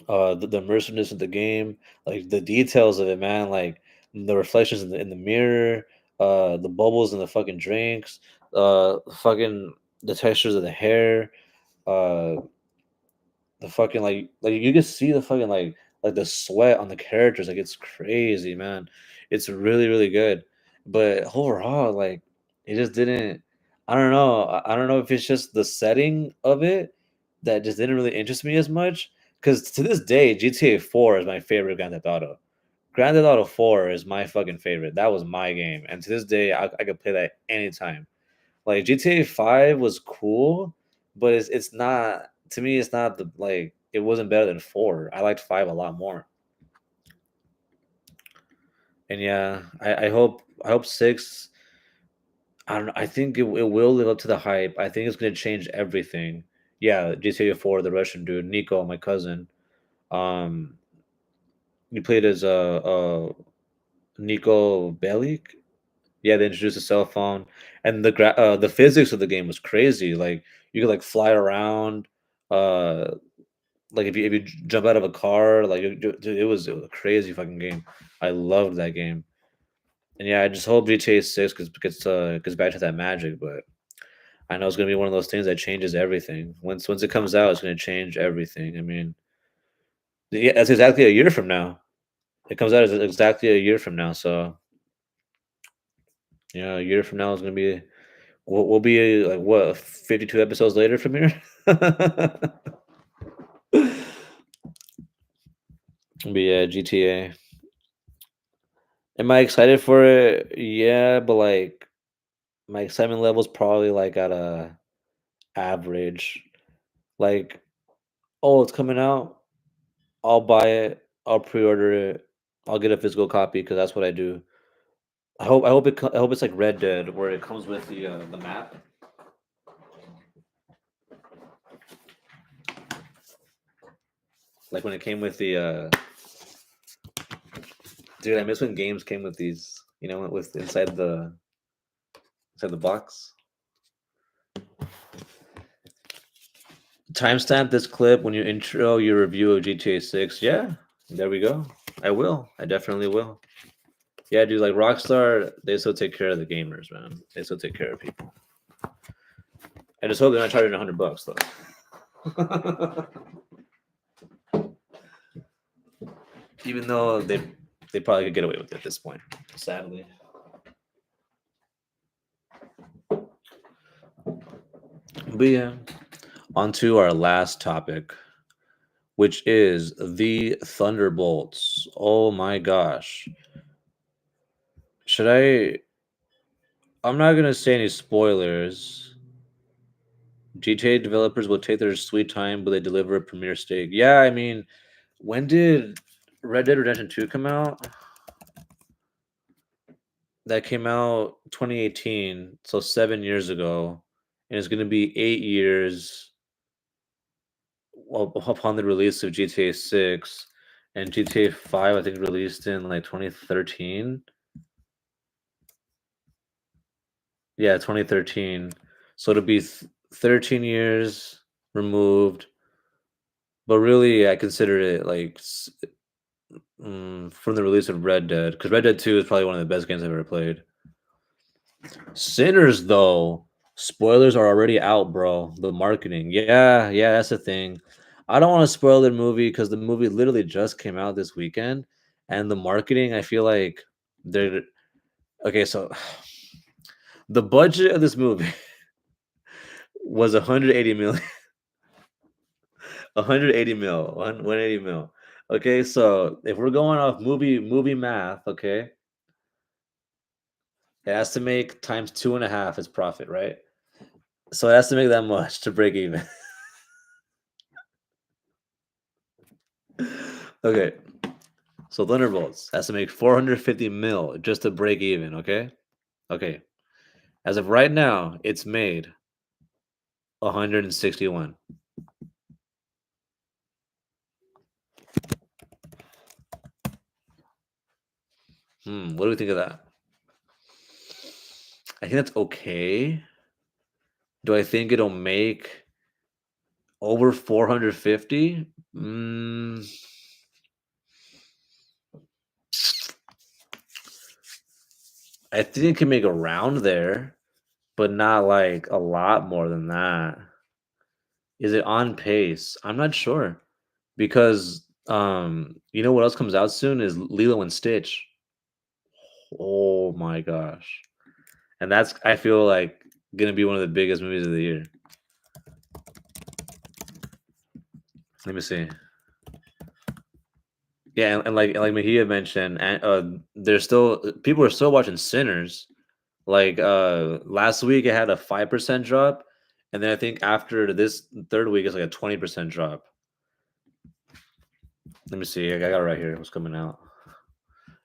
the immersiveness of the game, like the details of it, man, like the reflections in the mirror, the bubbles in the fucking drinks, fucking the textures of the hair, uh the fucking like you can see the fucking like the sweat on the characters. Like it's crazy, man. It's really really good. But overall, like it just didn't. I don't know. I don't know if it's just the setting of it that just didn't really interest me as much. Because to this day, GTA 4 is my favorite Grand Theft Auto. Grand Theft Auto 4 is my fucking favorite. That was my game, and to this day, I could play that anytime. Like GTA 5 was cool, but it's not, to me. It's not the like it wasn't better than 4. I liked 5 a lot more. And yeah, I hope 6. I don't know. I think it will live up to the hype. I think it's gonna change everything. Yeah, GTA 4, the Russian dude, Nico, my cousin. Um, he played as Nico Bellic. Yeah, they introduced a cell phone, and the physics of the game was crazy. Like you could like fly around. Uh, like if you jump out of a car, like dude, it was a crazy fucking game. I loved that game, and yeah, I just hope GTA 6 gets back to that magic. But I know it's gonna be one of those things that changes everything. Once it comes out, it's gonna change everything. I mean, yeah, that's exactly a year from now. It comes out as exactly a year from now. So yeah, a year from now is gonna be. We'll be like what 52 episodes later from here. But yeah, GTA. Am I excited for it? Yeah, but like my excitement level's probably like at a average. Like, oh, it's coming out. I'll buy it. I'll pre-order it. I'll get a physical copy because that's what I do. I hope it's like Red Dead where it comes with the map. Like when it came with the dude, I miss when games came with these, with inside the box. Timestamp this clip when you intro your review of GTA 6. Yeah, there we go. I will. I definitely will. Yeah, dude, like Rockstar, they still take care of the gamers, man. They still take care of people. I just hope they're not charging $100 though. Even though they probably could get away with it at this point, sadly. But yeah, on to our last topic, which is the Thunderbolts. Oh my gosh. Should I? I'm not gonna say any spoilers. GTA developers will take their sweet time, but they deliver a premiere stake. Yeah, I mean, when did Red Dead Redemption 2 come out? That came out 2018, so 7 years ago, and it's gonna be 8 years upon the release of GTA 6, and GTA 5 I think released in like 2013. Yeah, 2013. So it'll be 13 years removed, but really I consider it like from the release of Red Dead, because Red Dead 2 is probably one of the best games I've ever played. Sinners, though, spoilers are already out, bro. The marketing. Yeah, yeah, that's the thing. I don't want to spoil the movie because the movie literally just came out this weekend. And the marketing, I feel like they're okay. So the budget of this movie was 180 million, 180 mil, 180 mil. Okay, so if we're going off movie math, okay, it has to make times 2.5 its profit, right? So it has to make that much to break even. Okay, so Thunderbolts has to make 450 mil just to break even. Okay, okay. As of right now, it's made 161. What do we think of that? I think that's okay. Do I think it'll make over 450? I think it can make around there, but not like a lot more than that. Is it on pace? I'm not sure because you know what else comes out soon is Lilo and Stitch. Oh my gosh. And that's I feel like gonna be one of the biggest movies of the year. Let me see. Yeah, and like Mahia mentioned, and there's still people are still watching Sinners. Like last week it had a 5% drop, and then I think after this third week it's like a 20% drop. Let me see. I got it right here. What's coming out?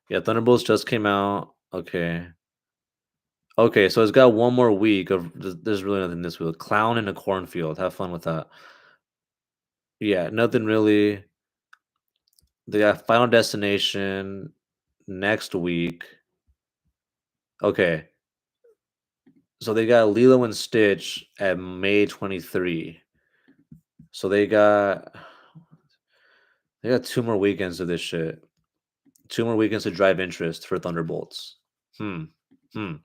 Yeah, Thunderbolts just came out. Okay. Okay, so it's got one more week of there's really nothing this week. Clown in a cornfield. Have fun with that. Yeah, nothing really. They got Final Destination next week. Okay, so they got Lilo and Stitch at May 23. So they got 2 more weekends of this shit. 2 more weekends to drive interest for Thunderbolts. Hmm. Hmm.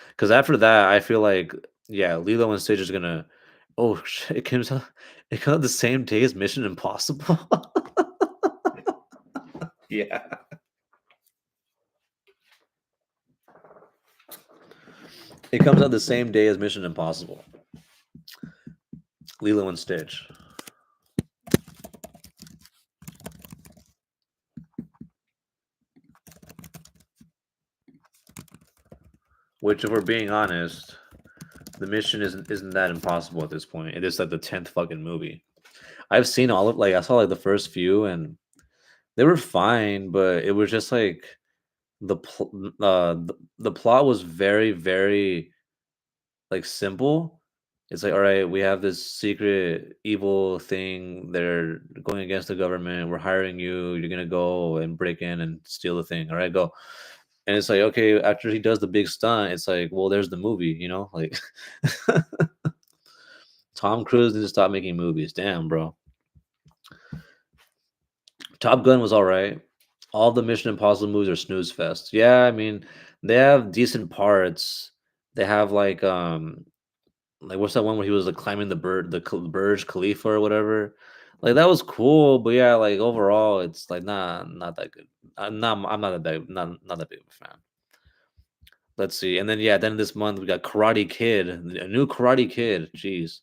Because after that, I feel like yeah, Lilo and Stitch is gonna. Oh shit! It comes out the same day as Mission Impossible. Yeah. It comes out the same day as Mission Impossible. Lilo and Stitch. Which, if we're being honest, the mission isn't that impossible at this point. It is like the 10th fucking movie. I've seen all of like I saw like the first few and they were fine, but it was just like the plot was very very like simple. It's like, all right, we have this secret evil thing. They're going against the government. We're hiring you. You're gonna go and break in and steal the thing. All right, go. And it's like, okay, after he does the big stunt, it's like, well, there's the movie, like Tom Cruise needs to stop making movies. Damn, bro. Top Gun was all right. All the Mission Impossible movies are snooze fest. Yeah, I mean, they have decent parts. They have like what's that one where he was like climbing Burj Khalifa or whatever? Like that was cool, but yeah, like overall, it's like not that good. I'm not that not that big of a fan. Let's see, and then yeah, then this month we got Karate Kid, a new Karate Kid. Jeez,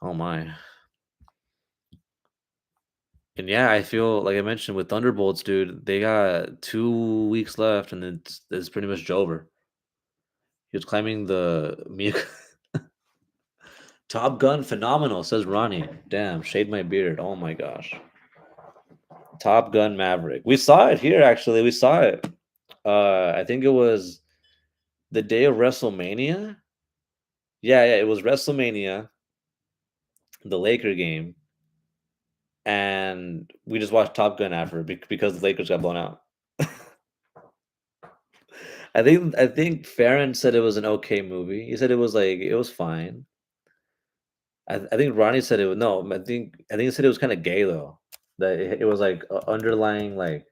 oh my. And yeah, I feel like I mentioned with Thunderbolts, dude, they got 2 weeks left, and it's pretty much over. He was climbing Top Gun, phenomenal, says Ronnie. Damn, shade my beard. Oh my gosh. Top Gun Maverick. We saw it here actually. We saw it. I think it was the day of WrestleMania. Yeah, yeah, it was WrestleMania, the Laker game, and we just watched Top Gun after because the Lakers got blown out. I think Farron said it was an okay movie. He said it was like it was fine. I think Ronnie said it was no. I think he said it was kind of gay though. That it was like underlying like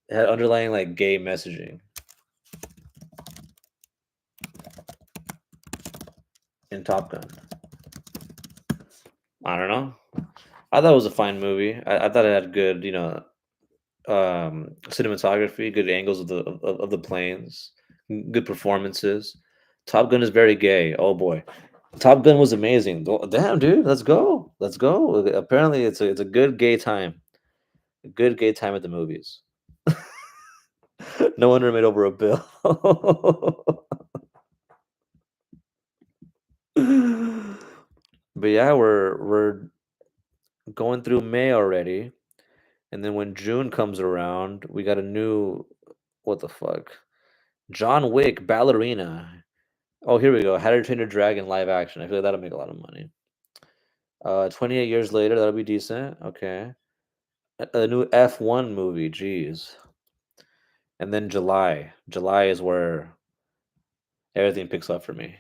it had underlying like gay messaging in Top Gun. I don't know. I thought it was a fine movie. I thought it had good, cinematography, good angles of the planes, good performances. Top Gun is very gay. Oh boy, Top Gun was amazing. Damn, dude, let's go, let's go. Apparently, it's a good gay time. A good gay time at the movies. No wonder it made over a bill. But yeah, we're going through May already. And then when June comes around, we got a new what the fuck? John Wick Ballerina. Oh, here we go. How to Train Your Dragon live action. I feel like that'll make a lot of money. 28 years later, that'll be decent. Okay. A new F1 movie. Jeez. And then July. July is where everything picks up for me.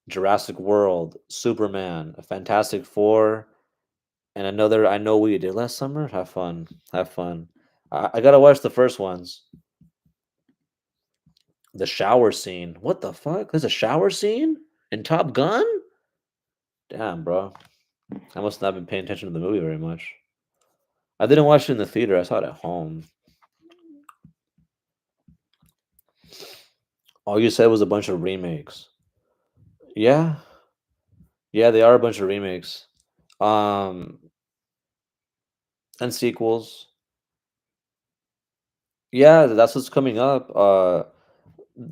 Jurassic World, Superman, a Fantastic Four, and another I Know What You Did Last Summer. Have fun. Have fun. I gotta watch the first ones. The shower scene. What the fuck? There's a shower scene in Top Gun? Damn, bro. I must not have been paying attention to the movie very much. I didn't watch it in the theater. I saw it at home. All you said was a bunch of remakes. Yeah. Yeah, they are a bunch of remakes. Um and sequels. Yeah, that's what's coming up.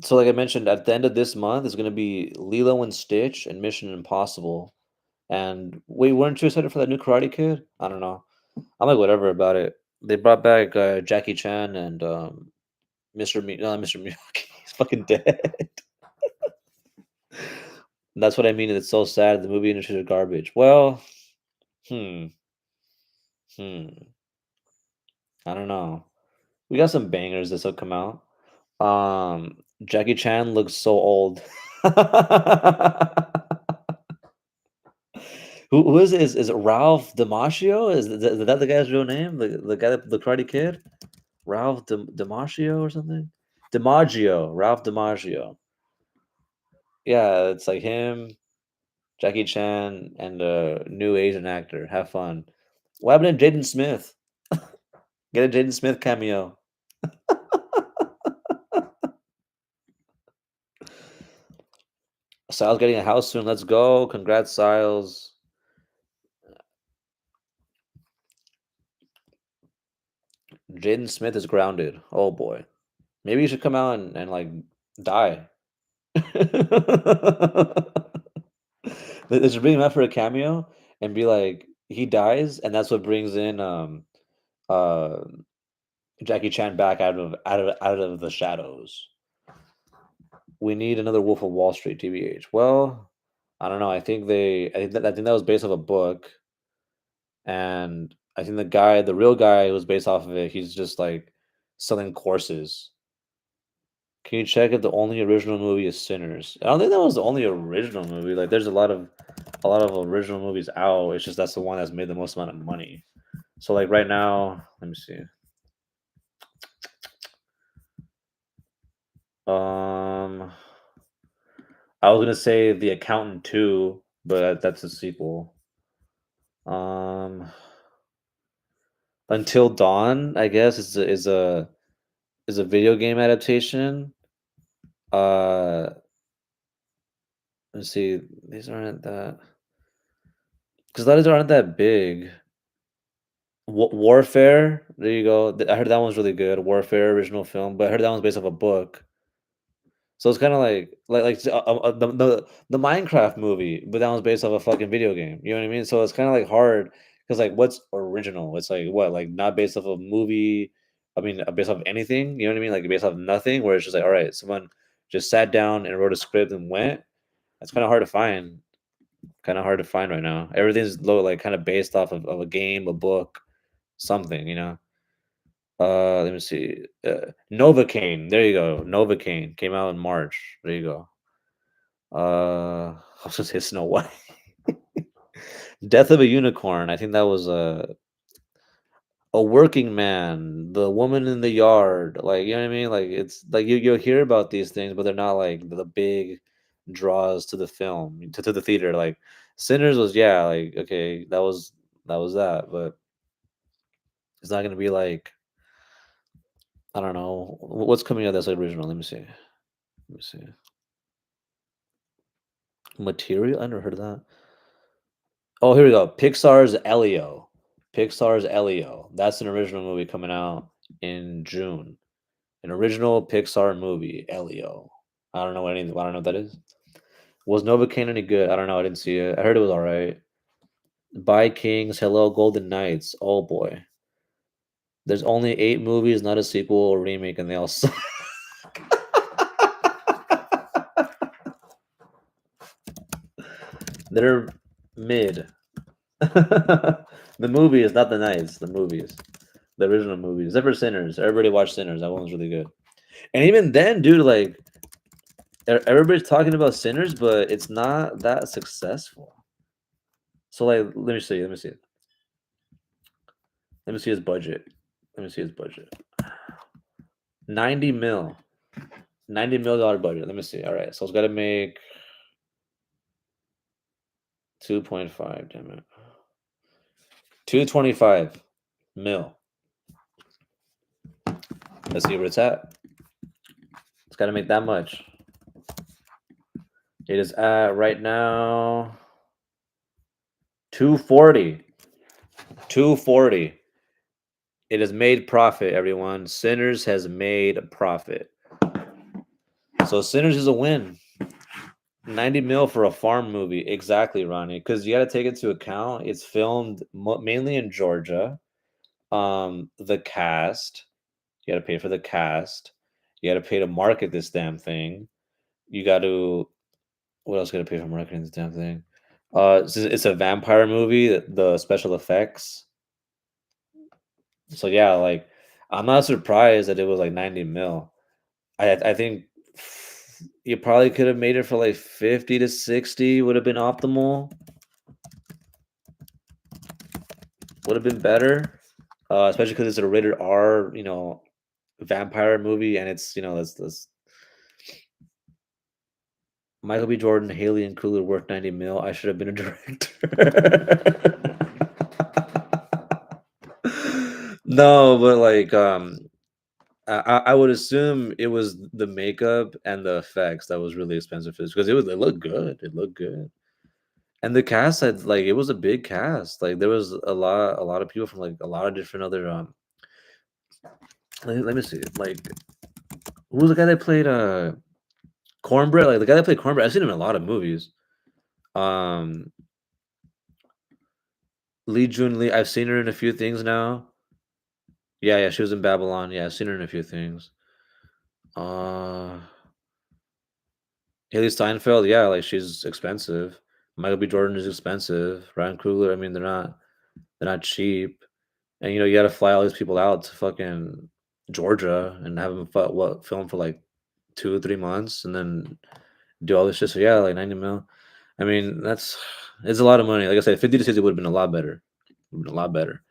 So like I mentioned, at the end of this month is gonna be Lilo and Stitch and Mission Impossible. And wait, weren't you excited for that new Karate Kid? I don't know. I'm like whatever about it. They brought back Jackie Chan and Mr. Miyagi. He's fucking dead. That's what I mean. It's so sad. The movie industry is garbage. Well, hmm, hmm. I don't know. We got some bangers that will come out. Jackie Chan looks so old. Who is it? Is it Ralph Damasio? Is that the guy's real name? The guy the Karate Kid? Ralph Damasio or something? DiMaggio. Ralph DiMaggio. Yeah, it's like him, Jackie Chan, and a new Asian actor. Have fun. What happened to Jaden Smith? Get a Jaden Smith cameo. Siles getting a house soon. Let's go. Congrats, Siles. Jaden Smith is grounded. Oh boy. Maybe you should come out and like die. They should bring him out for a cameo and be like, he dies, and that's what brings in uh Jackie Chan back out of the shadows. We need another Wolf of Wall Street, TBH. Well, I don't know. I think that was based off a book, and I think the real guy who was based off of it, he's just like selling courses. Can you check if the only original movie is Sinners? I don't think that was the only original movie. Like, there's a lot of original movies out. It's just that's the one that's made the most amount of money. So, like right now, let me see. Um, I was gonna say The Accountant 2, but that's a sequel. Um, Until Dawn, I guess, is a video game adaptation. Uh, let's see. These aren't that because these aren't that big. Warfare. There you go. I heard that one's really good. Warfare original film, but I heard that one's based off a book. So it's kind of like the Minecraft movie, but that one's based off a fucking video game. You know what I mean? So it's kind of like hard because like what's original? It's like what like not based off a movie. I mean, based off anything. You know what I mean? Like based off nothing. Where it's just like all right, someone just sat down and wrote a script and went. That's kind of hard to find. Kind of hard to find right now. Everything's low, like kind of based off of a game, a book, something. Let me see. Novocaine. There you go. Novocaine came out in March. There you go. I was gonna say Snow White. Death of a Unicorn. I think that was a working man, the woman in the yard. Like you know what I mean? Like it's like you'll hear about these things, but they're not like the big draws to the film to the theater. Like Sinners was like okay that was that, but it's not gonna be like I don't know what's coming out that's original. Let me see. Let me see. Material. I never heard of that. Oh, here we go. Pixar's Elio. Pixar's Elio. That's an original movie coming out in June. An original Pixar movie, Elio. I don't know what that is. Was Novocaine any good? I don't know. I didn't see it. I heard it was all right. Bye Kings. Hello Golden Knights. Oh boy. There's only 8 movies, not a sequel or remake, and they all suck. They're mid. The movies, not the nights. The movies. The original movies. Except for Sinners. Everybody watched Sinners. That one was really good. And even then, dude, like everybody's talking about Sinners, but it's not that successful. So like, let me see. Let me see. Let me see his budget. Let me see his budget. 90 mil. $90 million budget. Let me see. All right. So it's got to make 2.5. Damn it. 225 mil. Let's see where it's at. It's got to make that much. It is at right now 240. 240. It has made profit, everyone. Sinners has made profit. So Sinners is a win. 90 mil for a farm movie. Exactly, Ronnie. Because you got to take into account it's filmed mainly in Georgia. The cast, you got to pay for the cast. You got to pay to market this damn thing. You got to what else got to pay for marketing this damn thing? It's a vampire movie. The special effects. So yeah, like I'm not surprised that it was like 90 mil. I think you probably could have made it for like 50 to 60 would have been optimal. Would have been better. Especially because it's a rated R, vampire movie, and it's that's Michael B. Jordan, Haley, and Coogler worth 90 mil. I should have been a director. No, but like I would assume it was the makeup and the effects that was really expensive for this because it looked good. It looked good. And the cast had like it was a big cast. Like there was a lot of people from like a lot of different other let me see. Like who was the guy that played Cornbread? Like the guy that played Cornbread, I've seen him in a lot of movies. Um Lee Jun Lee. I've seen her in a few things now. Yeah, yeah, she was in Babylon. Yeah, I've seen her in a few things. Uh, Haley Steinfeld. Yeah, like she's expensive. Michael B. Jordan is expensive. Ryan Coogler. I mean, they're not cheap. And you got to fly all these people out to fucking Georgia and have them film for like 2 or 3 months and then do all this shit. So yeah, like 90 mil. I mean, it's a lot of money. Like I said, 50 to 60 would have been a lot better. Would have been a lot better.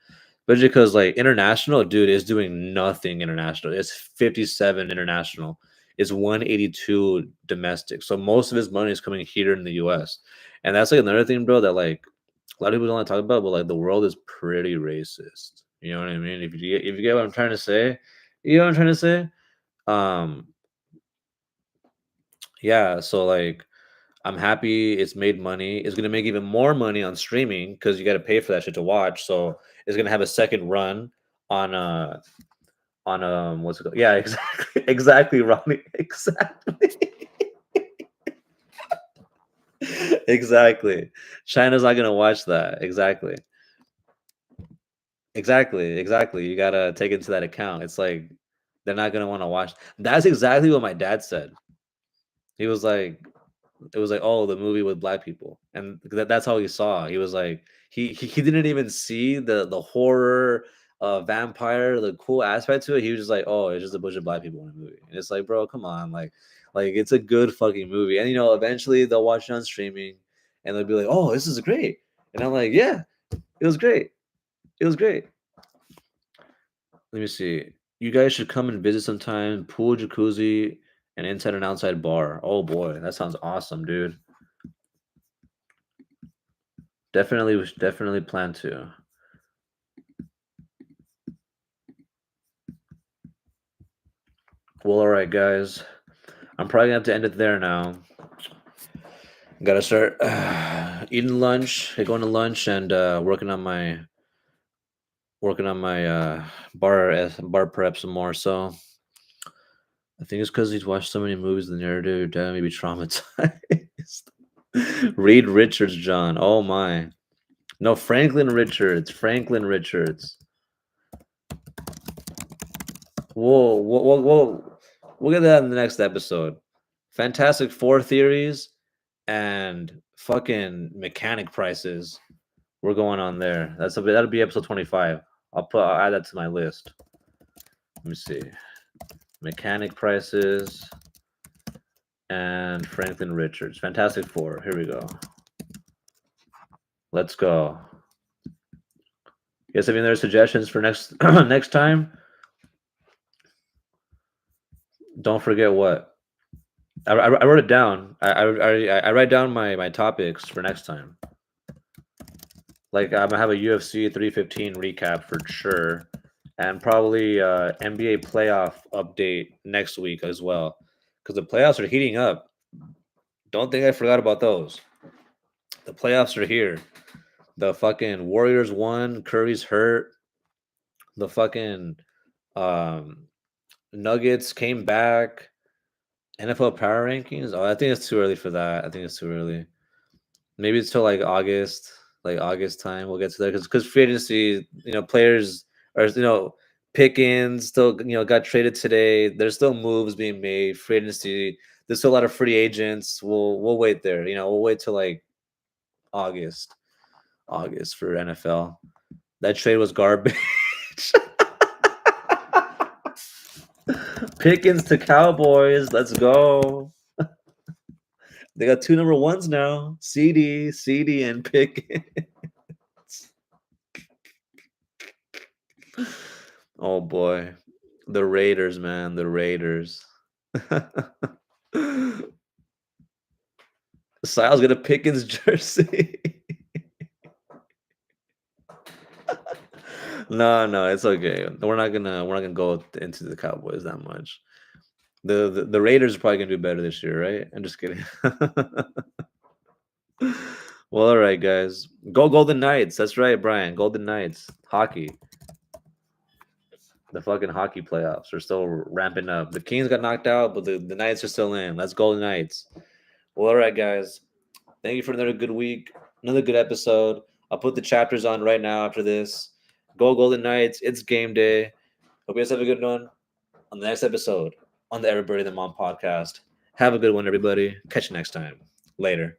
But because like international, dude is doing nothing international. It's 57 international. It's 182 domestic. So most of his money is coming here in the US. And that's like another thing, bro, that like a lot of people don't like to talk about, but like the world is pretty racist. You know what I mean? If you get what I'm trying to say, you know what I'm trying to say? Um, yeah, so like I'm happy it's made money. It's gonna make even more money on streaming because you got to pay for that shit to watch. So it's gonna have a second run on what's it called? Yeah, exactly, exactly, Ronnie, exactly, exactly. China's not gonna watch that. Exactly, exactly, exactly. You gotta take into that account. It's like they're not gonna want to watch. That's exactly what my dad said. He was like, it was like, "Oh, the movie with black people," and that's how he saw. He was like, he didn't even see the horror, vampire, the cool aspect to it. He was just like, "Oh, it's just a bunch of black people in a movie," and it's like, bro, come on, like it's a good fucking movie, and eventually they'll watch it on streaming, and they'll be like, "Oh, this is great," and I'm like, "Yeah, it was great, it was great." Let me see. You guys should come and visit sometime. Pool, jacuzzi, and inside and outside bar. Oh boy, that sounds awesome, dude. Definitely, we should definitely plan to. Well, all right, guys. I'm probably gonna have to end it there now. Gotta start eating lunch, going to lunch, and working on my bar prep some more. So I think it's because he's watched so many movies. The narrative dad may be traumatized. Reed Richards, John. Oh my. No, Franklin Richards. Franklin Richards. Whoa, we'll get that in the next episode. Fantastic Four theories and fucking mechanic prices. We're going on there. That'll be episode 25. I'll add that to my list. Let me see. Mechanic prices and Franklin Richards. Fantastic Four. Here we go. Let's go. You guys have any other suggestions for next next time? Don't forget what I wrote it down. I write down my topics for next time. Like I'm gonna have a UFC 315 recap for sure, and probably NBA playoff update next week as well, because the playoffs are heating up. Don't think I forgot about those. The playoffs are here. The fucking Warriors won. Curry's hurt. The fucking um, Nuggets came back. NFL power rankings. Oh, I think it's too early for that. I think it's too early. Maybe it's till like August time. We'll get to that because free agency, players are Pickens still got traded today. There's still moves being made. Free agency. There's still a lot of free agents. We'll wait there. We'll wait till like August. August for NFL. That trade was garbage. Pickens to Cowboys. Let's go. They got two number ones now. CD, and Pickens. Oh boy. The Raiders, man. The Raiders. Sal's gonna Pickens jersey. No, it's okay. We're not gonna go into the Cowboys that much. The Raiders are probably gonna do better this year, right? I'm just kidding. Well, all right, guys. Go Golden Knights. That's right, Brian. Golden Knights. Hockey. The fucking hockey playoffs are still ramping up. The Kings got knocked out, but the Knights are still in. Let's Golden Knights. Well, all right, guys. Thank you for another good week, another good episode. I'll put the chapters on right now after this. Go Golden Knights. It's game day. Hope you guys have a good one on the next episode on the Everybody the Mom podcast. Have a good one, everybody. Catch you next time. Later.